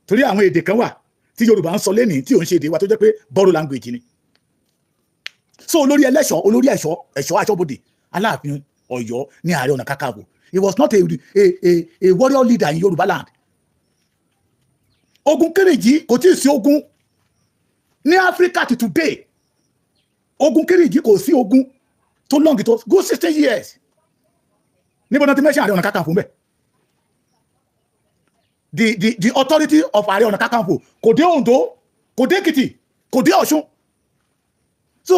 [SPEAKER 7] torí àwọn èdè kan wà tí Yorùbá ń sọ lẹ́nìí tí ò ń ṣe èdè wa tó jẹ́ pé borrow language ni so olórí ẹlẹ́ṣọ́ olórí ẹ̀ṣọ́ aṣọ́bodè Aláàfin Ọ̀yọ́ ní Ààrẹ Ọ̀nà Kakanfò he was not a warrior leader in Yorùbá land ogun Kírìjí kò tí ì sí ogun ní Africa to today ogun Kírìjí kò sí ogun tó long tó go 16 years níbo náà ti mẹ́ṣẹ́ Ààrẹ Ọ̀nà Kakanfò mbẹ́ the authority of Ààrẹ Ọ̀nà Kakanfò kò dé Oǹdó kò dé Èkìtì kò dé Ọ̀ṣun so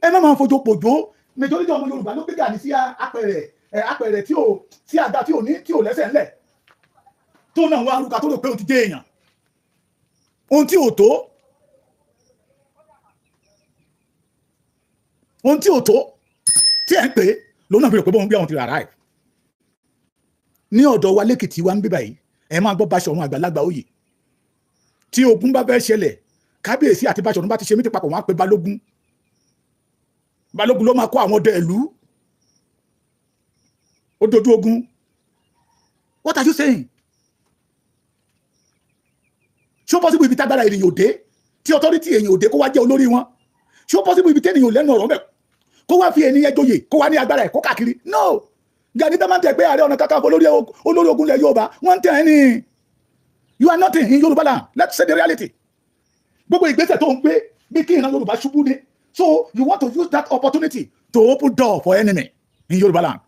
[SPEAKER 7] ẹ má máa fojú pòjó majority ọmọ Yorùbá ló gbé Gani sí apẹ̀rẹ̀ tí ò sí àga tí ò lẹ́sẹ̀ ńlẹ̀ tó náà wá arúgbó tó rò pé ó ti dé èèyàn ohun tí ò tó tí ẹ̀ ń pè lòun náà fi rò pé bóun bí àwọn ti arrive ní ọ̀dọ̀ wa lẹ́kìtì wa ń bí báyìí ẹ máa gbọ́ Baṣọ̀run Àgbàlagbà Oyè tí ogun bá fẹ́ ṣẹlẹ̀ kábíyèsí àti Baṣọ̀run bá ti ṣe mítí papọ̀ wọ́n á pe Balógun ló máa kó àwọn ọdẹ ìlú ó dojú ogun what are you saying ṣó possible ibi tágbára ènìyàn òde tí authority èèyàn òde kó wá jẹ́ olórí wọn ṣó possible ibi tẹ́nìyàn lẹ́nu ọ̀rọ̀ mẹ́ kó wá fi ènìyàn joyè kó wá ní agbára ẹ̀ kó káàkiri no Gani tó máa ń tẹ̀ pé Ààrẹ Ọ̀nà Kakanfò olórí ogun ilẹ̀ Yorùbá wọ́n ń tẹ̀ ẹ́ ní you are nothing in Yorùbá land let's say the reality gbogbo ìgbésẹ̀ tó ń gbé bí kí ìran Yorùbá ṣubú ni so you want to use that opportunity to open door for enemy in Yorùbá land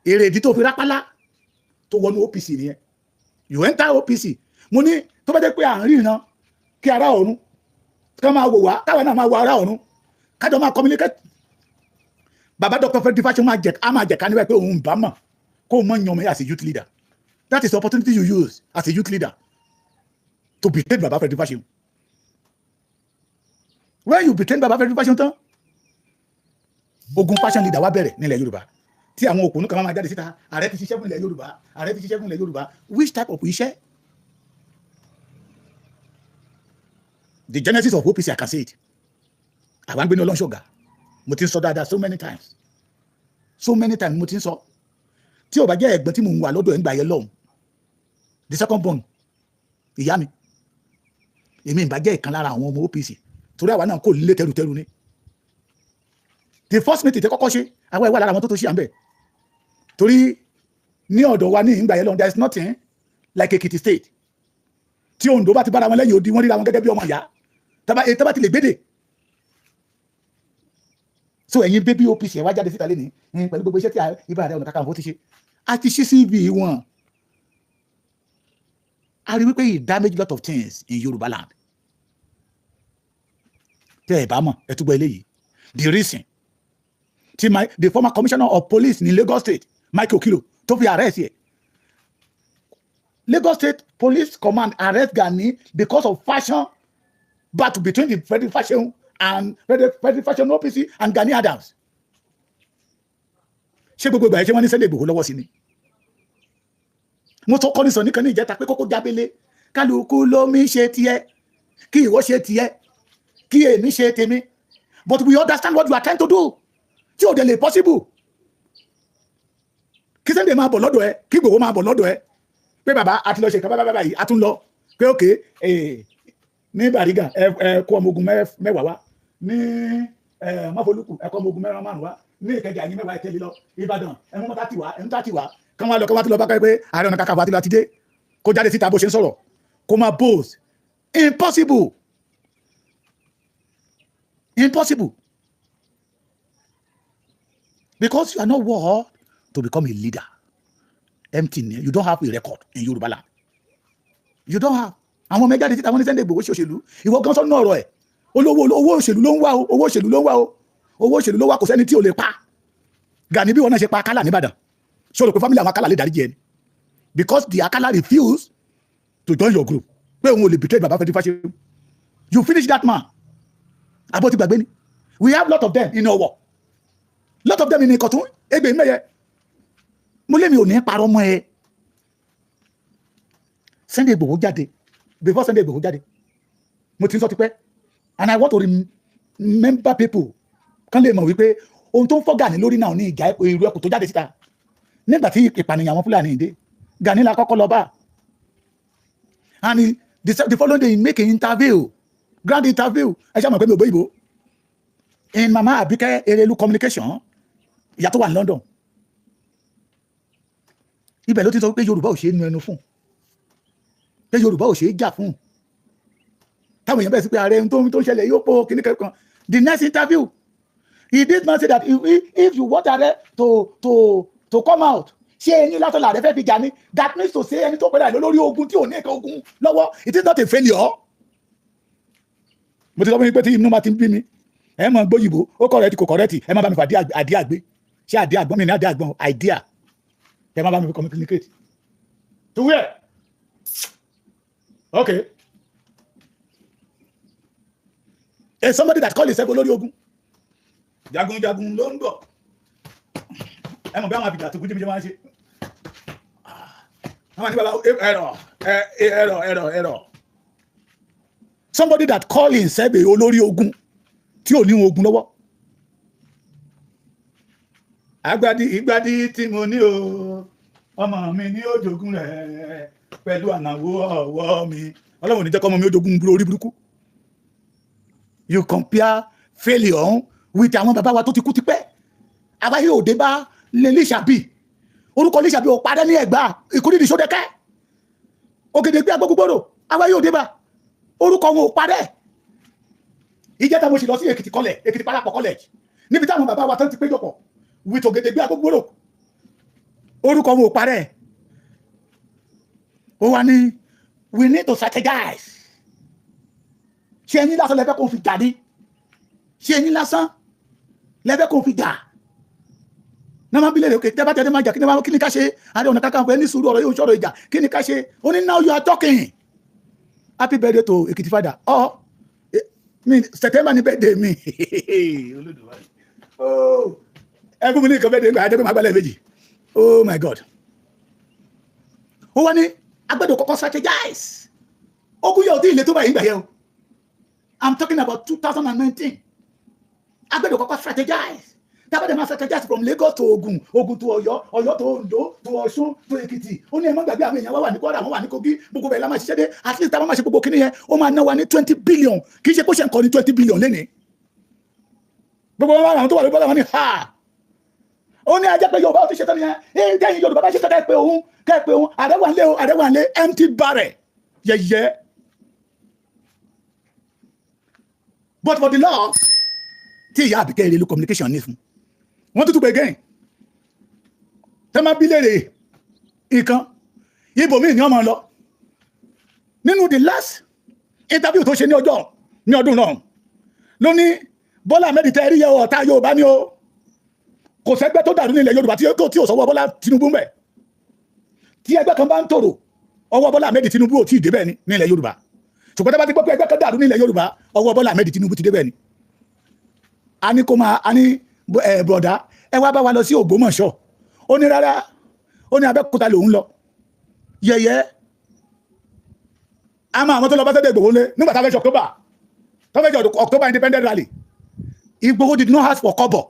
[SPEAKER 7] èrè ìdí tó fi rápálá tó wọnú OPC nìyẹn you enter OPC mo ní tó bá jẹ́ pé à ń rí iná kí ará ọ̀run ká máa wò wá káwa náà máa wò ará ọ̀run kájọ máa communicate baba Dr. Frederick Fashion máa jẹ ká níbẹ̀ pé òun bá mọ̀ kó o mọ̀ yan mọ́ as a youth leader that is the opportunity you use as a youth leader to betray baba Frederick Fashion when you betray baba Frederick Fashion tán ogun fashion leader wá bẹ̀rẹ̀ nílẹ̀ Yorùbá tí àwọn òkùnú kan máa jáde síta ààrẹ ti ṣiṣẹ́ fún ilẹ̀ Yorùbá ààrẹ ti ṣiṣẹ́ fún ilẹ̀ Yorùbá which type of iṣẹ́ the genesis of OPC I can say it àwa ń gbé ní ọlọ́ṣọ̀gà mo ti ń sọ dáadáa so many times mo ti ń sọ tí ò bá jẹ́ ẹ̀gbọ́n tí mò ń wà lọ́dọ̀ ẹ̀ ń gbà yẹn lọ́hùn the second born ìyá mi èmi ìbá jẹ́ ìkan lára àwọn ọmọ OPC torí àwa náà kò lé tẹrutẹru ni the first meeting tẹ kọ́kọ́ ṣe àwa ìwà lára àwọn tó ṣe à ń bẹ̀ torí ní ọ̀dọ̀ wa ní ìgbà yẹn lọ́hùn there is nothing like Ekiti state tí Ondo bá ti bára wọn lẹ́yìn odi wọ́n ríra wọn gẹ́gẹ́ bí ọmọ ìyá tábà ti lè gbédè so ẹ̀yin bébí OPC ẹ̀ wá jáde síta lẹ́ni pẹ̀lú gbogbo iṣẹ́ tí ibà Ààrẹ Ọ̀nà Kakanfò ti ṣe a ti ṣí CV wọn a rí wípé he damage lot of things in Yorùbá land tẹ́ ẹ̀ bá mọ̀ ẹ̀ túbọ̀ eléyìí the reason tí the former commissioner of police ní Lagos State Mike Okilo tó fi arrest yẹ Lagos State Police Command arrest Gani because of fashion battle between the Federal Fashion and Federal Fashion OPC and Gani Adams. Ṣé gbogbo ìgbà yẹn ṣé wọ́n ní Sunday Igboho lọ́wọ́ sí ni? Mo tó kọ́ ní sọ nìkan ní ìjẹta pé kókó jábélé kálukú ló mi ṣe tiẹ̀ kí ìwọ ṣe tiẹ̀ kí èmi ṣe tèmi but we understand what you are trying to do tí ò dẹ̀ lè possible. Kí Sunday máa bọ̀ lọ́dọ̀ ẹ kí Igboho máa bọ̀ lọ́dọ̀ ẹ pé bàbá àti lọ ṣe ìkan bàbá yìí a tún lọ pé òkè ní Bariga ẹ kó ọmọ ogun mẹ́wàá wá ní Máfolúkù ẹ kó ọmọ ogun márùn wá ní Ìkẹjà yín mẹ́wàá ẹ̀tẹ́lẹ̀ lọ Ìbàdàn ẹ̀mú mọ́ta ti wá ẹ̀mú tá ti wá kán wá lọ kán wá tó lọ bá kẹ́ pé Ààrẹ Ọ̀nà Kakanfò àti lọ ti dé kó jáde síta bó ṣe ń sọ̀rọ̀ kó máa boast impossible because you are not worth to become a leader empty you don't have a record in Yorùbá land you don't have àwọn ọmọ ẹgbẹ́ àti àwọn Sunday Igboho ṣe òṣèlú ìwọ gan sọ́nà ọ̀rọ̀ ẹ̀ owó òṣèlú ló ń wá o owó òṣèlú ló ń wá o owó òṣèlú ló wá kò sẹ́ni tí ò lè pa Gani bí wọn náà ṣe pa Akálà nìbàdàn sọ̀rọ̀ pé family àwọn Akálà lè dáríjì ẹni because the Akálà refuse to join your group pé òun ò lè betray baba Fẹ́mi Fáṣẹ̀hùn you finish that man abọ́ ti gbàgbé ni we have lot of them in Ọ̀wọ̀ lot of them in Ìkọ̀tún Ẹgbẹ́ mẹ́yẹ mo lé mi ò ní parọ́ mọ́ ẹ Sunday Igboho jáde before Sunday Igboho jáde mo ti ń sọ ti pẹ́ and I want to remember people kan lè mọ̀ wípé ohun tó ń fọ́ Gani lórí náà ní ìjà èrò ẹkùn tó jáde síta nígbà tí ìpànìyàn àwọn Fúlàní ìdè Gani la kọ́kọ́ lọ bá and the following day he make an interview grand interview ẹ ṣe àmọ̀ pé mi ò gbé ìbò in Mama Abike Erelu communication ìyá tó wà ní London ibẹ̀ ló ti sọ pé Yorùbá ò ṣe é nu ẹnu fún pé Yorùbá ò ṣe é jà fún táwọn èèyàn bẹ̀rẹ̀ sí pé ààrẹ tó ń ṣẹlẹ̀ yóò pọ̀ kíní kankan the next interview he did not say that if you want ààrẹ to come out ṣé ẹni látọ̀ làárẹ̀ fẹ́ fi jà ní that means to say ẹni tó pẹ̀lú àìlọ́ lórí ogun tí ò ní ẹ̀ka ogun lọ́wọ́ it is not a failure. mo ti sọ fún mi pé tí inú ma ti ń bí mi ẹ mọ̀ gbóyìnbó ó correct kò correct ẹ má bá mi fà àdí àgbé ṣé àdí àgbọ̀n mi ní àdí àgbọ̀n idea ẹ má bá mi fi communicate to where okay is somebody that call himself olórí ogun jagunjagun ló ń bọ̀ ẹ mọ̀ bí àwọn àbìjà tó kú jíjẹ máa ń ṣe àwọn àti bàbá ẹ̀rọ somebody that call himself olórí ogun tí ò ní ogun lọ́wọ́ ìgbàdí tí mo ní o ọmọ mi ní òjògùn rẹ̀ pẹ̀lú ànáwó ọwọ́ mi ọlọ́run ní jẹ́ kọ́ ọmọ mi òjògùn orí burúkú you compare failure with àwọn bàbá wa tó ti kú ti pẹ́ àbáyé òde bá lè Lísàbí orúkọ Lísàbí ò parẹ́ ní Ẹ̀gbá Ìkòrìdì Ṣódẹkẹ́ Ògèdèngbé Agbógungbòrò àbáyé òde bá orúkọ wọn ò parẹ́ ìjẹta mo sì lọ sí Èkìtì Parapọ̀ College níbi táwọn bàbá wa tán ti péjọpọ̀ with Ògèdèngbé Agbógungbòrò orúkọ wọn ò parẹ́ ó wá ní we need to strategize ṣé ẹni lásán lẹ́fẹ́ kó fi jà ní ṣé ẹni lásán lẹ́fẹ́ kó fi jà náà máa bí lèrè òkè tẹ́ bá tẹ́ máa jà kí ni ká ṣe Ààrẹ Ọ̀nà Kakanfò ẹni sùúrù ọ̀rọ̀ yóò ṣọ̀rọ̀ ìjà kí ni ká ṣe ó ní now you are talking happy birthday to Ekiti father September ni birthday mi ẹ fún mi ní nǹkan birthday nígbà àjẹpẹ́ máa gbálẹ̀ méjì oh my God ó wá ní agbẹ́dọ̀ kọ́kọ́ strategize ogun yóò dín ilé tó báyìí gbà yẹ o I'm talking about 2019 agbẹ́dọ̀ kọ́kọ́ strategize tábàdé máa strategize from Lagos to Ogun, Ogun to Ọ̀yọ́, Ọ̀yọ́ to Ondo, to Ọ̀ṣun, to Èkìtì. Ó ní ẹ má gbàgbé àwọn èèyàn wà ní Kwara, wọ́n wà ní Kogi, gbogbo bẹ́ẹ̀ la máa ṣiṣẹ́ dé. At least tábà máa ṣe gbogbo kíní yẹn, ó máa ná wa ní 20 billion. Kì í ṣe kó ṣe nǹkan ní 20 billion lénìí. Gbogbo wọn àwọn tó wà lórí bọ́lá wọn ní ha. Ó ní ajẹ́ pé Yorùbá ó ti ṣe tán nìyẹn. Dẹ́yìn Yorùbá bá ṣe tán kẹ́ pé òun, àrẹ́wà ńlé empty barrel. Yẹ̀yẹ́. But for the law, tí ìyá Àbíkẹ́ Ìrẹ̀lú communication ní fún wọ́n tútù pé gẹ́yìn tẹ́ máa bí léèrè nǹkan ibòmíì ní ọmọ lọ nínú the last interview tó ṣe ní ọdún náà ló ní Bọ́lá Ahmed tẹ́ rí yẹ ọ̀tá Yorùbá ní o kò sẹ́gbẹ́ tó dàrú nílẹ̀ Yorùbá tí ò sọ́wọ́ Bọ́lá Tinubu ń bẹ̀ tí ẹgbẹ́ kan bá ń tòrò ọwọ́ Bọ́lá Ahmed Tinubu ò tí ì débẹ̀ ní nílẹ̀ Yorùbá ṣùgbọ́n tẹ́ bá ti gbọ́ pé ẹgbẹ́ kan dàrú nílẹ̀ Yorùbá ọwọ́ Bọ́lá Ahmed Tinubu ti débẹ̀ ni a ní kó máa a ní bọ̀dá ẹ wá bá wa lọ sí Ògbómọ̀ṣọ́ ó ní rárá ó ní Abẹ́òkúta lòun lọ yẹ̀yẹ́ a máa àwọn tó lọ bá Sunday Igboho lé nígbà tá a fẹ́ ṣe October independent rally Igboho did not ask for kobo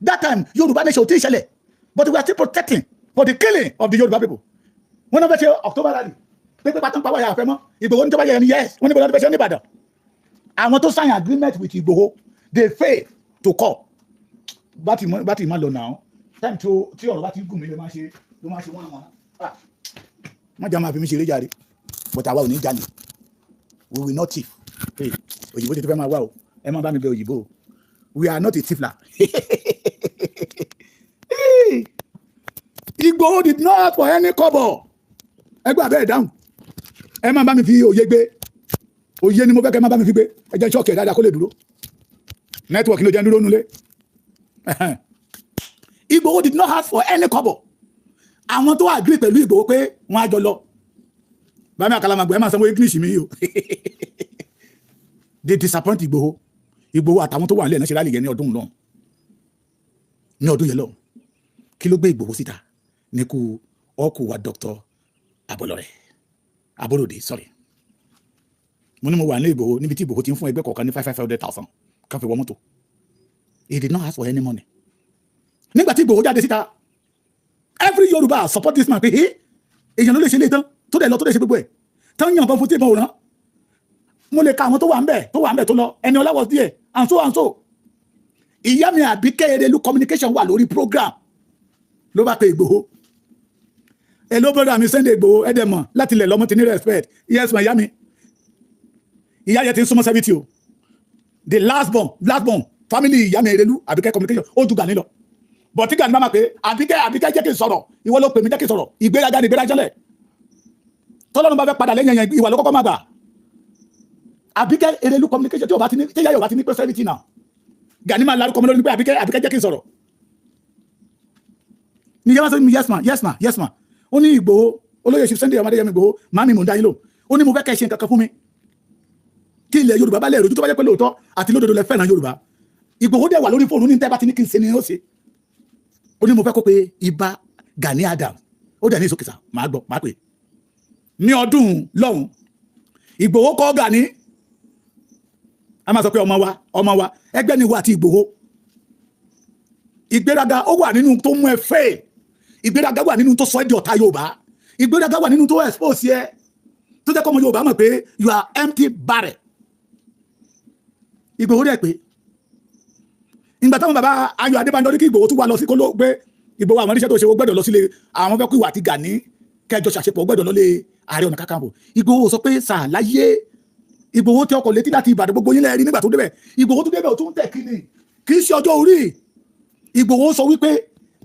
[SPEAKER 7] that time Yorùbá nation ò tí ì ṣẹlẹ̀ but we are still protecting for the killing of the Yorùbá people wọ́n náà fẹ́ ṣe October rally pépé pátán pàwọ́ yà fẹ́ mọ́ Igboho ní tó bá yẹ ẹni yes wọ́n ní bọ́lá tó fẹ́ ṣe ní Ìbàdàn àwọn tó sign agreement with Igboho they fail to call bá ti má lọ náà time tí ọ̀rọ̀ bá ti gùn mí ló máa ṣe wọ́n àwọn má jà máa fi mí ṣeré jàre but àwa ò ní jalè we will not thief òyìnbó ti fẹ́ máa wá o ẹ má bá mi bẹ òyìnbó we are not a thief Igboho did not ask for any kobo ẹgbẹ́ abẹ́ ìdáhùn ẹ má bá mi fi òye gbé òye ni mo fẹ́ kẹ́ má bá mi fi gbé ẹ jẹ́ ṣọ́ọ̀kì dáadáa kó lè dúró network ló jẹ́ dúró nulẹ̀ Igboho did not ask for any kobo àwọn tó agree pẹ̀lú Igboho pé wọ́n á jọ lọ bámi àkàlàmàgbọ̀ ẹ máa sanwó English mi yìí o they disappoint Igboho àtàwọn tó wà nílẹ̀ náà ṣe rálì yẹn ní ọdún yẹn lọ kí ló gbé Igboho síta ní kú ọkù wa Dr. Abolode sorry mo ní mo wà ní Igboho níbi tí Igboho ti ń fún ẹgbẹ́ kọ̀ọ̀kan ní 500,000 kan fi wọ mọ́tò he did not ask for any money nígbà tí Igboho jáde síta every Yorùbá support this man pé èèyàn ló lè ṣe lé tán tó dẹ̀ lọ tó dẹ̀ ṣe gbogbo ẹ̀ tán yàn bọ́n fún tí ìbọn òràn mo lè ka àwọn tó wà ń bẹ̀ tó lọ ẹni ọláwọ̀ díẹ̀ and so ìyá mi Àbíkẹ́ Ìrẹ̀lú communication wà lórí program ló bá pe Igboho hello brother mi Sunday Igboho ẹ̀dẹ̀mọ̀ láti lẹ̀ lọ́mọ ti ní respect yes ma ìyá mi ìyá yẹn ti ń súnmọ́ 70 o the last born family ìyá mi Ìrẹ̀lú Àbíkẹ́ communication ó ju Gani lọ but tí Gani bá máa pé Àbíkẹ́ jẹ́ kí n sọ̀rọ̀ ìwọ ló pè mí jẹ́ kí n sọ̀rọ̀ ìgbéraga ni ìgbéraga jẹ́lẹ̀ tọ́lọ́run bá fẹ́ padà lẹ́yìn ẹ̀yàn ìwà ló kọ́kọ́ máa gbà Àbíkẹ́ Ìrẹ̀lú communication tí ìyá Yorùbá ti ní pé 70 náà Gani máa larúkọ mọ́ lórí pé Àbíkẹ́ jẹ́ kí n sọ̀rọ̀ ni yẹn wá sọ mi yes ma ó ní Ìgbòho olóyè Chief Sunday Adéyẹmí Ìgbòho máa mi mò ń dá yín lò ó ní mo fẹ́ kẹ́ ṣe nǹkan kan fún mi kí ilẹ̀ Yorùbá bá lẹ̀ rojú tó bá jẹ́ pé lóòótọ́ àti lódodo lẹ fẹ́ràn Yorùbá Ìgbòho dẹ̀ wà lórí fóònù ní tẹ́ bá ti ní kí n ṣe ni ó ṣe ó ní mo fẹ́ kó pe Ìbà Gani Adams ó dẹ̀ ní ìsókèsà máa gbọ́ máa pè ní ọdún lọ́hùn Ìgbòho kọ́ Gani a máa sọ pé ọmọ wa ẹgbẹ́ ni wa àti Ìgbòho ìgbéraga ó wà nínú tó mú ẹ fẹ́ ìgbéraga wà nínú tó sọ ẹ́ di ọ̀tá Yorùbá ìgbéraga wà nínú tó expose ẹ tó jẹ́ kọ́ ọmọ Yorùbá mọ̀ pé you are empty barrel Ìgbòho dẹ̀ pé ìgbà táwọn bàbá Ayọ̀ Adébánjọ ní kí Ìgbòho tún wá lọ sí kóló pé Ìgbòho àwọn oníṣẹ́ tó ṣe ó gbẹ́dọ̀ lọ sílé àwọn fẹ́ kú ìwà àti Gani kẹjọ ṣàṣepọ̀ gbẹ́dọ̀ lọ lé Ààrẹ Ọ̀nà Kakanfò Ìgbòho sọ pé sàláyé Ìgbòho tí ọkọ̀ létí láti Ìbàdàn gbogbo yín lẹ́ẹ̀rí nígbà tó débẹ̀ Ìgbòho tó débẹ̀ ò tún tẹ̀ kíni kì í ṣe ọjọ́ orí Ìgbòho sọ wípé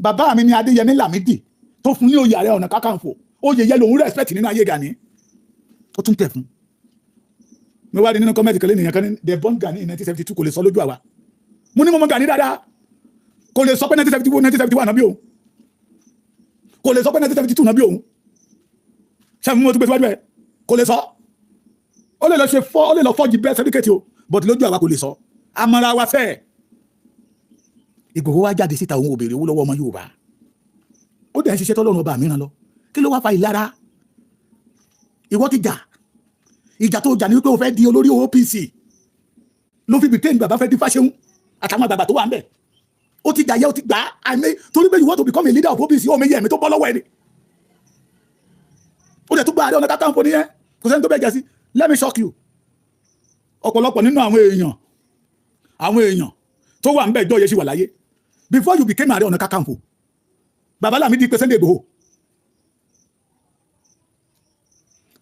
[SPEAKER 7] bàbá mi ni Adéyẹmí Lámídì tó fún ní oyè Ààrẹ Ọ̀nà Kakanfò oyè yẹ lòun respect nínú ayé Gani ó tún tẹ̀ fún mi wá rí nínú kọ́mẹ́tì kẹlẹ́ nìyẹn kan ní they born Gani in 1972 kò lè sọ lójú àwa mo ní mo mọ Gani dáadáa kò lè sọ pé 1971 náà bí òun kò lè sọ pé 1972 náà bí òun ṣáà mo tún gbé síwájú ẹ kò lè sọ ó lè lọ fọ́ọ̀jì bẹ́ẹ̀ sẹ́díkẹ́tì o but lójú àwa kò lè sọ amara wa fẹ́ Ìgbòho wá jáde síta òun ò béèrè owó lọ́wọ́ ọmọ Yorùbá ó dẹ̀ ń ṣiṣẹ́ tọ́lọ́run ọba mìíràn lọ kí ló wá fa ìlara ìwọ ti jà ìjà tó jà ní wípé o fẹ́ di olórí OPC ló fi bìtẹ́ bàbá fẹ́ di Fáṣẹ̀hùn àtàwọn àgbàgbà tó wà ń bẹ̀ ó ti jàyẹ́ ó ti gbà á torí pé you want to become a leader of OPC ó méjì ẹ̀mí tó bọ́ lọ́wọ́ ẹni ó dẹ̀ tún gba Ààrẹ Ọ̀nà Kakanfò nìyẹn kò sẹ́ni tó bẹ́ẹ̀ jẹ́ sí. Let me shock you, ọ̀pọ̀lọpọ̀ nínú àwọn èèyàn tó wà ń bẹ̀ jọ yẹ sí wà láyé before you became Ààrẹ Ọ̀nà Kakanfò Bàbá Lámìdí pé Sunday Igboho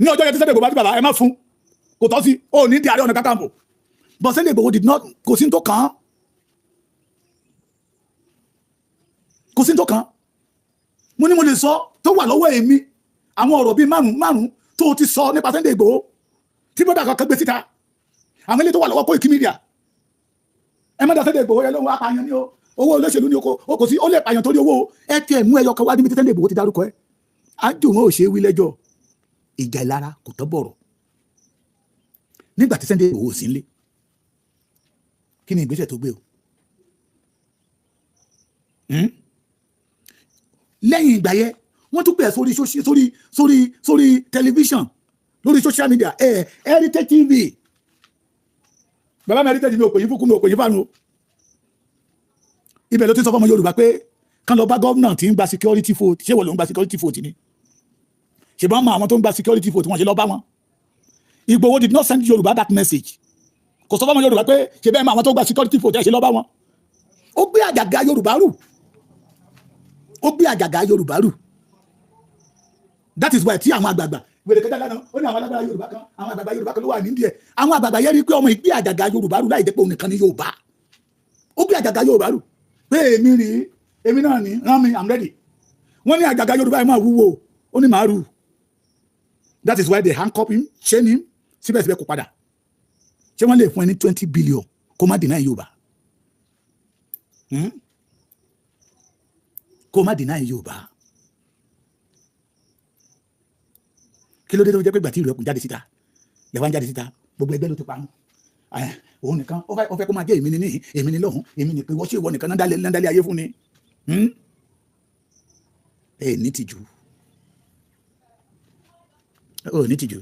[SPEAKER 7] ní ọjọ́ yẹn tí Sunday Igboho bá ti bàbá ẹ má fún kò tọ́ sí ó ní di Ààrẹ Ọ̀nà Kakanfò but Sunday Igboho did not kò sí tó kàn án kò sí tó kàn án mo ní mo lè sọ tó wà lọ́wọ́ èmi àwọn ọ̀rọ̀ bíi márùn-ún tó ti sọ nípa Sunday Igboho tí bọ́dà kankan gbé síta àwọn ilé tó wà lọ́wọ́ Koiki Media ẹ má dá Sunday Igboho yẹn lóhun apààyàn ní o owó olóṣèlú ní o kò sí ó lè pààyàn torí owó ẹ tiẹ̀ mú ẹyọ kan wá níbi tí Sunday Igboho ti dárúkọ ẹ ájò wọn ò ṣe é wí lẹ́jọ́ ìjà ìlara kò tọ́ bọ̀rọ̀ nígbà tí Sunday Igboho sí ń lé kí ni ìgbésẹ̀ tó gbé o lẹ́yìn ìgbà yẹn wọ́n tún pè sórí tẹlifíṣàn lórí social media Heritage TV bàbá mi Heritage mi ò pè yín fúnkún mi ò pè yín fánu ibẹ̀ ló ti sọ fún ọmọ Yorùbá pé kán lọ bá gọ́ọ̀nà tí ń gba security vote ṣé wọ́n ló ń gba security vote ni ṣùgbọ́n àwọn tó ń gba security vote wọ́n ṣe lọ bá wọn Igboho did not send Yorùbá that message kò sọ fún ọmọ Yorùbá pé ṣe bẹ́ẹ̀ máa àwọn tó ń gba security vote ẹ̀ ṣe lọ bá wọn ó gbé àjàgà Yorùbá rù that is why tí àwọn àgbààgbà wèrè kẹta lánàá ó ní àwọn alágbára Yorùbá kan àwọn àgbààgbà Yorùbá kan ló wà nídìí ẹ̀ àwọn àgbààgbà yẹn rí pé ọmọ ìgbé àjàgà Yorùbá rù láì jẹ́ pé òun nìkan ní Yorùbá ó gbé àjàgà Yorùbá rù pé èmi náà ní rán mi I'm ready wọ́n ní àjàgà Yorùbá yẹn máa wúwo ó ní màá rù that is why they handcuff him chain him síbẹ̀síbẹ̀ kò padà ṣé wọ́n lè fún ẹ ní 20 billion kó má deny Yorùbá kó má deny Yorùbá kí ló dé tó jẹ́ pé gbàtí ìlú ẹkùn jáde síta lẹ́wọ́n jáde síta gbogbo ẹgbẹ́ ló ti parun òun nìkan ó fẹ́ kó máa jẹ́ èmi ní èmi ní lọ́hùn èmi ní pé wọ́n ṣe ìwọ nìkan náà dálé ayé fún ni ẹ ní tìjú ó ní tìjú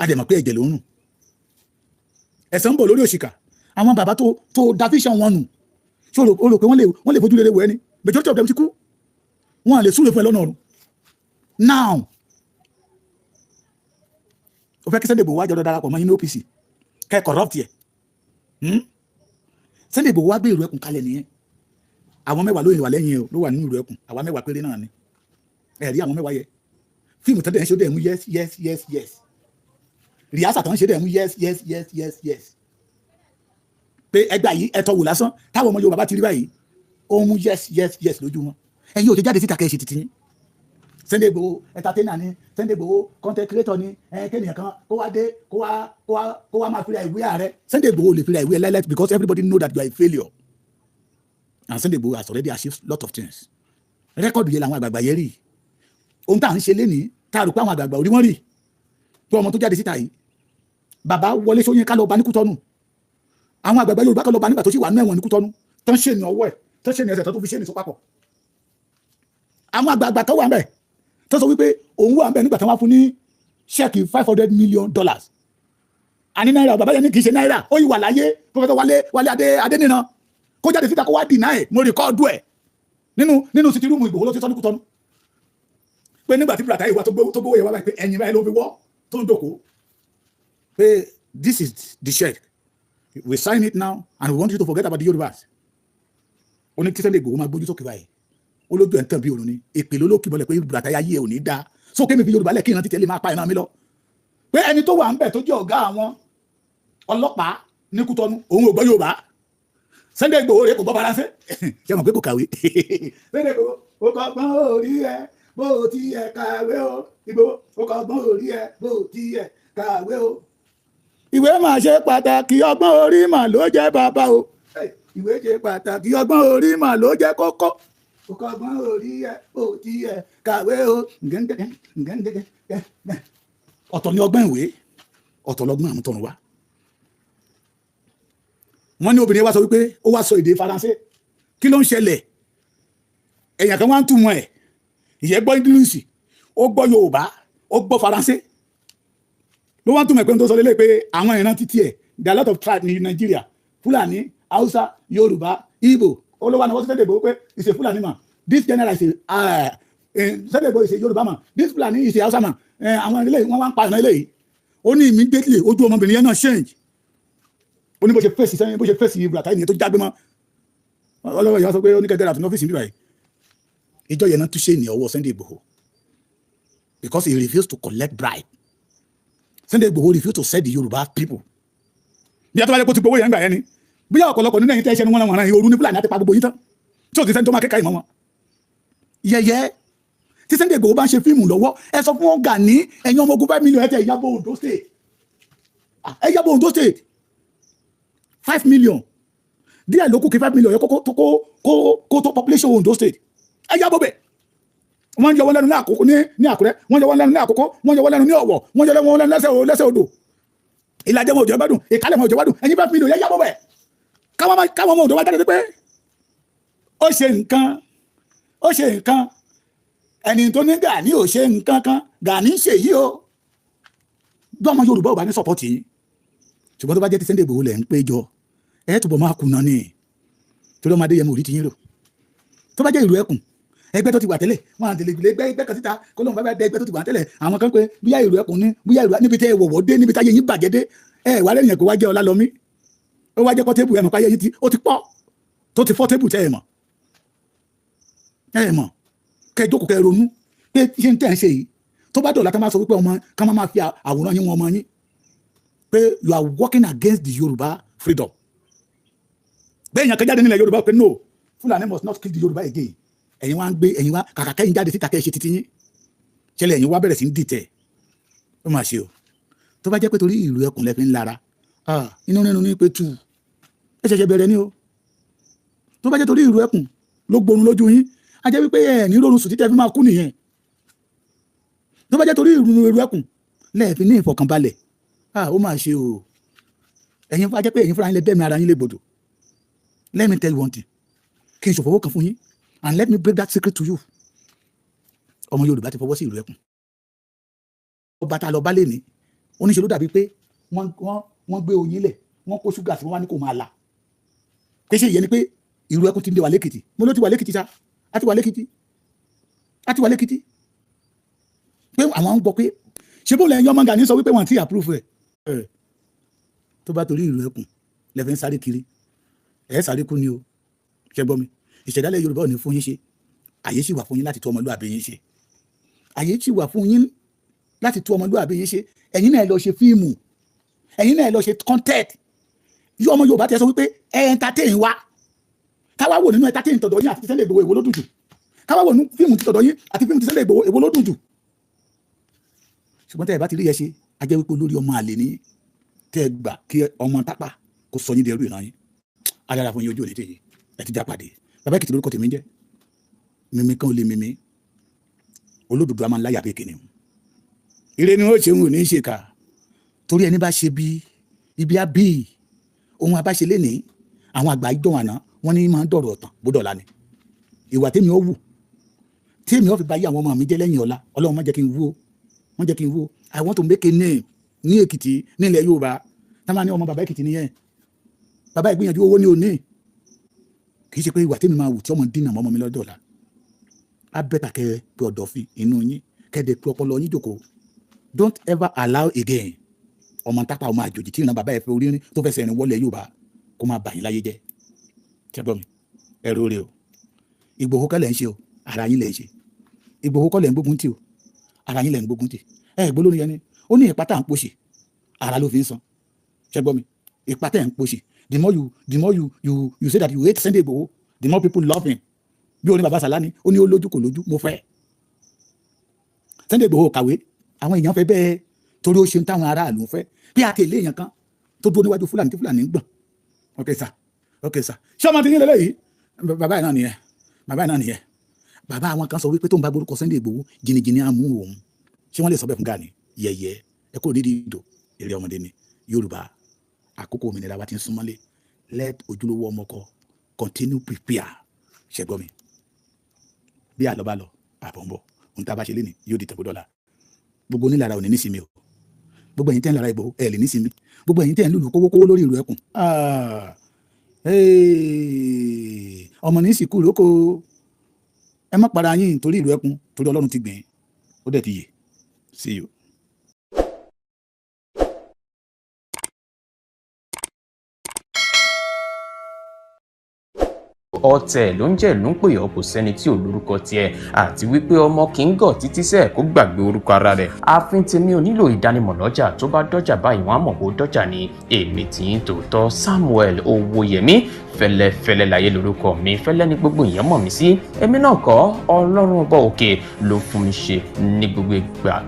[SPEAKER 7] adẹ̀mọ̀ pé ẹ̀jẹ̀ ló ń rùn ẹ̀san ń bọ̀ lórí òṣìkà àwọn bàbá tó da fíṣàn wọn nù ṣé o rò pé wọ́n lè fojú rere wọ ẹni majority of them ti kú wọn lè súre fún ẹ lọ́nà ọ̀run now o fẹ́ kí Sunday Igboho wá jọ darapọ̀ mọ́ yín ní OPC kẹ́ corrupt yẹ Sunday Igboho wá gbé ìrù ẹkùn kalẹ̀ nìyẹn àwọn 10 ló wà lẹ́yìn ló wà nínú ìrù ẹkùn àwa 10 péré náà ni ẹ̀rí àwọn 10 yẹ fíìmù tán dẹ̀ ń ṣe dẹ̀ mú yes rìásà tán ṣe dẹ̀ mú yes pé ẹgbà yìí ẹ̀tọ́ wò lásán táwọn ọmọ Yorùbá bá ti rí báyìí ó mú yes lójú wọn ẹ̀yin ò ti jáde síta kẹ́ ẹ ṣe títí Sunday Igboho entertainer ni Sunday Igboho content creator ni kéèyàn kan kó wá dé kó wá máa fira ìwé ààrẹ Sunday Igboho lè fira ìwé ẹlẹ́lẹ́ because everybody know that you are a failure and Sunday Igboho has already achieved lot of things rẹ́kọ̀dù yẹn làwọn àgbààgbà yẹn rí ohun tá à ń ṣe lénìí tá a rò pé àwọn àgbààgbà orí wọn rí pé ọmọ tó jáde síta yìí bàbá Wọlé Ṣóyínká lọ bá ní Kútọ́nù àwọn àgbààgbà Yorùbá kan lọ bá nígbà tó sì wà nínú ẹ̀wọ̀n ní Kútọ́nù tán ṣe ní ọwọ́ ẹ̀ tán ṣe ní ẹsẹ̀ tó fi ṣe ní sopapọ̀ àwọn àgbààgbà kan wà ń bẹ̀ tó sọ wípé òun wà ń bẹ̀ nígbà tí wọ́n fún ní ṣẹ́ẹ̀kì $500 million àní náírà bàbá yẹn ní kì í ṣe náírà ó yìí wà láyé Professor Wálé Adéníran kó jáde síta kó wá dìnnà ẹ̀ mo rìkọ́ọ̀dù ẹ̀ nínú sítì rúùmù Ìgbòho ló ti sọ ní Kútọ́nù pé nígbà tí Buratai wá tó gbówó yẹn wá báyìí pé ẹ̀yìn báyìí ló fi wọ́ tó ń dòkó pé this is the check we sign it now and we want you to forget about the Yorubas ó ní kí Sunday Igboho máa gbójú sókè báyìí olójú ẹ̀ ń tàn bí òun ni èpè lólókì bọ́lẹ̀ pé Buratai ayé ẹ̀ ò ní dáa sókè mi fi Yorùbá lẹ̀ kí ìrántí tẹ́lẹ̀ máa pa ìran mi lọ pé ẹni tó wà ń bẹ̀ tó jẹ́ ọ̀gá àwọn ọlọ́pàá ní Kútọ́nù òun ò gbọ́ Yorùbá Sunday Igboho rẹ̀ kò gbọ́ Faransé ṣe mọ̀ pé kò kàwé Sunday Igboho ó kọ́ gbọ́n orí ẹ bó ti ẹ̀ kàwé o Igboho ó kọ́ gbọ́n orí ẹ bó ti ẹ̀ kàwé o ìwé máa ṣe pàtàkì ọgbọ́n orí mà ló jẹ́ bàbá o ìwé ṣe pàtàkì ọgbọ́n orí mà ló jẹ́ kókó ó kọ́ gbọ́n orí ẹ bó ti ẹ̀ kàwé o ọ̀tọ̀ ni ọgbọ́n ìwé ọ̀tọ̀ lọ́gbọ́n àmútọ̀run wa wọ́n ní obìnrin wa sọ wípé ó wá sọ èdè Faransé kí ló ń ṣẹlẹ̀ èèyàn kan wá ń túmọ̀ ẹ̀ ìyẹn gbọ́ English ó gbọ́ Yorùbá ó gbọ́ Faransé ló wá túmọ̀ pé n tó sọ lélẹ̀ pé àwọn ìran títí ẹ̀ there are a lot of tribes ní Nàìjíríà Fúlàní Hausa Yorùbá Igbo olówó àwọn Sunday Igboho pé is a Fulani man this general is a Sunday Igboho is a Yorùbá man this Fulani is a Hausa man àwọn ilé wọn wá ń pa ìran ilé yìí ó ní immediately ojú ọmọbìnrin yẹn náà change ó ní bó ṣe fèsì sẹ́yìn bó ṣe fèsì Buratai ènìyàn tó jágbé mọ́ ọlọ́wọ́ yẹn wọ́n sọ pé ó ní kẹ́kẹ́ àtúnú ọ́fíìsì bíbáyìí ìjọ yẹn náà tún ṣe ní ọwọ́ Sunday Igboho because he refused to collect bribe Sunday Igboho refused to sell the Yoruba people bí a tó bá yẹ kó ti gbowó yẹn gbà yẹn ni bí a ọ̀pọ̀lọpọ̀ nínú ẹ̀yin tẹ́ ṣe ni wọ́n náà orú ní Fúlàní àti pa gbogbo yín tán tí ò ti sẹ́ni tó máa kẹ́kẹ́ ìmọ̀ wọn yẹyẹ tí Sunday Igboho bá ń ṣe fíìmù lọ́wọ́ ẹ sọ fún wọn Gani ẹ̀yin ọmọ ogun 5 million ẹ̀ tẹ̀ ìyàbọ̀ Ondo state ẹ̀ yàbọ̀ Ondo state 5 million díẹ̀ ló kù kí 5 million yẹ kó tó population Ondo state ẹ̀ yàbọ̀ bẹ̀ wọ́n yọ wọ́n lẹ́nu ní Àkókò ní Àkúrẹ́ wọ́n yọ wọ́n lẹ́nu ní Àkókò wọ́n yọ wọ́n lẹ́nu ní Ọ̀wọ̀ wọ́n yọ wọ́n lẹ́nu lẹ́sẹ̀ odò Ìlàjẹ wọn ò jẹ́ gbádùn Ìkálẹ̀ wọn ò jẹ́ gbádùn ẹ̀yin 5 million yẹ yàbọ̀ bẹ̀ káwọn ọmọ Ondo wá jáde pé ó ṣe nǹkan ẹni tó ní Gani ò ṣe nǹkan kan Gani ń ṣe yìí o gbọ́mọ Yorùbá ò bá ní sọ́pọ̀tì yìí ṣùgbọ́n tó bá jẹ́ ti Sunday Igboho lẹ̀ ń péjọ ẹ̀ túbọ̀ máa kùnà ní torí ọmọdé yẹn mo rí ti yín rò tó bá jẹ́ ìlú ẹkùn ẹgbẹ́ tó ti wà tẹ́lẹ̀ wọn àti lè gbẹ́ kan síta kó lóun bá bá dẹ ẹgbẹ́ tó ti wà tẹ́lẹ̀ àwọn kan pé bóyá ìlú ẹkùn ní bóyá ìlú níbi tẹ́ ẹ wọ̀wọ́ dé níbi táyé yín bàjẹ́ dé ẹ wà lẹ́yìn kó wá jẹ́ Ọlálọ́mí ó wá jẹ́ kọ́ tébù ẹ̀ mọ̀ páyé yín ó ti pọ̀ tó ti fọ́ tébù tẹ́ ẹ mọ̀ kẹ́ jókòó kẹ́ ronú pé ṣé ń tẹ̀ ń ṣe yìí tó bá dọ̀la ká máa sọ wípé ọmọ ká máa fi àwòrán yín wọn ọmọ yín pé you are working against the Yorùbá freedom bẹ́ẹ̀ yàn kẹ́jáde nílẹ̀ Yorùbá pé no Fulani must not kill the Yorùbá again ẹ̀yin wá ń gbé ẹ̀yin wá kàkà kẹ́yìn jáde síta kẹ́ ṣe titi yín ṣẹlẹ̀ ẹ̀yin wá bẹ̀rẹ̀ sí ń dìtẹ̀ ó mà ṣe o tó bá jẹ́ pé torí ìlú ẹkùn lẹ́fí ń lara inú nínú ní pé tù ẹ ṣẹ̀ṣẹ̀ bẹ̀rẹ̀ ní o tó bá jẹ́ torí ìlú ẹkùn ló gbóòórùn lójú yín a jẹ́ wípé ẹ̀ ní rọrùn sùn títẹ̀ fi máa kú nìyẹn tó bá jẹ́ torí ìlú ẹkùn lẹ́ẹ̀fi ní ìfọ̀kànbalẹ̀ ó mà ṣe o ẹ̀yin fún ajẹ́ pé ẹ̀yin fúnra yín lẹ dẹ́mi ara yín lè gbòdò let me tell you one thing kí n ṣòfowó kan fún yín and let me break that secret to you ọmọ Yorùbá ti fọwọ́ sí ìlú ẹkùn ọba tá a lọ bá lè ní oníṣẹ́ ló dàbí pé wọ́n gbé oyin lẹ̀ wọ́n kó ṣúgà sí wọ́n wá ní kò máa la pé ṣe ìyẹn ni pé ìlú ẹkùn ti ń dé wà lẹ́kìtì mo ló ti wà lẹ́kìtì sa á ti wà lẹ́kìtì pé àwọn ń gbọ́ pé ṣé bó lẹ́yìn ọmọ Gani sọ wípé wọ́n ti approve ẹ̀ tó bá torí ìlú ẹkùn lẹ́fẹ̀ẹ́ ń sáré kiri ẹ̀ sáré kú ni o ṣe gbọ́ mi ìṣẹ̀dálẹ̀ Yorùbá ò ní fún yín ṣe àyè sì wà fún yín láti tú ọmọlúwàbí yín ṣe àyè sì wà fún yín láti tú ọmọlúwàbí yín ṣe ẹ̀yin náà lọ ṣe fíìmù ẹ̀yin náà lọ ṣe content yí ọmọ Yorùbá ti sọ wípé ẹ entertain wa káwá wò nínú entertain tọ̀dọ̀ yín àti Sunday Igboho èwo ló dùn jù káwá wò nínú fíìmù ti tọ̀dọ̀ yín àti fíìmù ti Sunday Igboho èwo ló dùn jù ṣùgbọ́n tẹ́ ẹ bá ti rí yẹ ṣe a jẹ́ wípé olórí ọmọ àlè ní tẹ́ ẹ gbà kí ọmọ tápà kó sọ yín di ẹrú ìran yín adára fún yín ojú òní tèyí ẹ ti já pàdé bàbá Èkìtì lórúkọ tèmi ń jẹ́ mímí kan ò lè mímí olódodo a máa ń láyà bí kìnìún ire ni ó ṣe ń wò ní í ṣe kà torí ẹni bá ṣe bí ibi á bí ohun abáṣe lé ní àwọn àgbà ìdán àná wọn ní máa ń dọ̀rọ̀ ọ̀tàn gbọ́dọ̀ la ni ìwà tèmi ó wù tèmi ó fi bá yí àwọn ọmọ mi jẹ́ lẹ́yìn ọ̀la Ọlọ́run má jẹ́ kí n wú wọ́n jẹ́ kí n wú I want to make a name ní Èkìtì nílẹ̀ Yorùbá táwọn ní ọmọ bàbá Èkìtì nìyẹn bàbá ìgbìyànjú owó ní òní kì í ṣe pé ìwà tèmi máa wù tí ọmọ dínà mọ́ mi lọ́dọ̀ ọ̀la á bẹ́tà kẹ́ pé ọ̀dọ̀ fi inú yín kẹ́ẹ̀dẹ̀ pé ọpọlọ yín jòkó don't ever allow again ọmọ tápà ọmọ àjòjì tí ìran bàbá ẹ̀ fẹ́ orírin tó fẹsẹ̀ rìn wọlé Yorùbá kó máa bà yín láyé jẹ́ ṣẹ́gbọ́n mi ẹ̀rọ rẹ o Ìgbòho kọ́ lẹ̀ ń ṣe o ara yín lẹ̀ ń ṣe Ìgbòho kọ́ lẹ̀ ń gbógun tì o ara yín lẹ̀ ń gbógun tì gbóló ni yẹn ni ó ní ìpátá ń pòṣì ara ló fi ń san ṣẹ́gbọ́n mi ìpátá ń pòṣì the more you say that you hate Sunday Igboho the more people love him bí orin bàbá Sàlá ni ó ní ó lójú kò lójú mo fẹ́ Sunday Igboho kàwé àwọn èèyàn fẹ́ bẹ́ẹ̀ torí ó ṣe ń táwọn aráàlú ń fẹ́ bí àtẹ̀lé èèyàn kan tó dúró níwájú Fúlàní tí Fúlàní ń gbọ̀n ok sir ṣé ọmọ ti yín lélẹ́yìí bàbá yìí náà nìyẹn bàbá àwọn kan sọ wípé tó ń bá gbórúkọ Sunday Igboho jìnnìjìnnì àmú òun ṣé wọ́n lè sọ bẹ́ẹ̀ fún Gani yẹ̀yẹ́ ẹ kúrò nídìí ìdò èrè ọmọdé ni Yorùbá àkókò òmìnira wa ti ń súnmọ́lé let ojúlówó ọmọkọ continue prepare ṣẹgbọ́n mi bí àlọ́ bá lọ àbọ̀ ń bọ̀ ohun tá a bá ṣe léni yóò di tẹ̀gbọ́dọ́la gbogbo onílára òní nísìmí o gbogbo ẹ̀yin tẹ́ ń lára ìbò ẹ̀ lè nísìmí, gbogbo ẹ̀yin tẹ́ ń lùlù kówókówó lórí ìlú ẹkùn ọmọ ní sìkú lóko, ẹ má para yín torí ìlú ẹkùn, torí Ọlọ́run ti gbìn ó dẹ̀ ti yè. See you.
[SPEAKER 6] ọ̀tẹ̀ ló ń jẹ́ ìlú ń pè ọ́, kò sẹ́ni tí ò lórúkọ tiẹ̀, àti wípé ọmọ kì í gọ̀ títí sẹ́ẹ̀ kó gbàgbé orúkọ ara rẹ̀. ààfin tèmi ò nílò ìdánimọ̀ lọ́jà, tó bá dọ́jà báyìí wọ́n á mọ̀ bó dọ́jà ni. èmi tí ń tòótọ́ Samuel Owóyẹmí, fẹ́lẹ́fẹ́lẹ́ láyé lórúkọ mi, fẹ́lẹ́ ní gbogbo èèyàn mọ̀ mí sí. èmi náà kọ́, Ọlọ́run ọba òkè ló fún mi ṣe ní gbogbo ìgbà.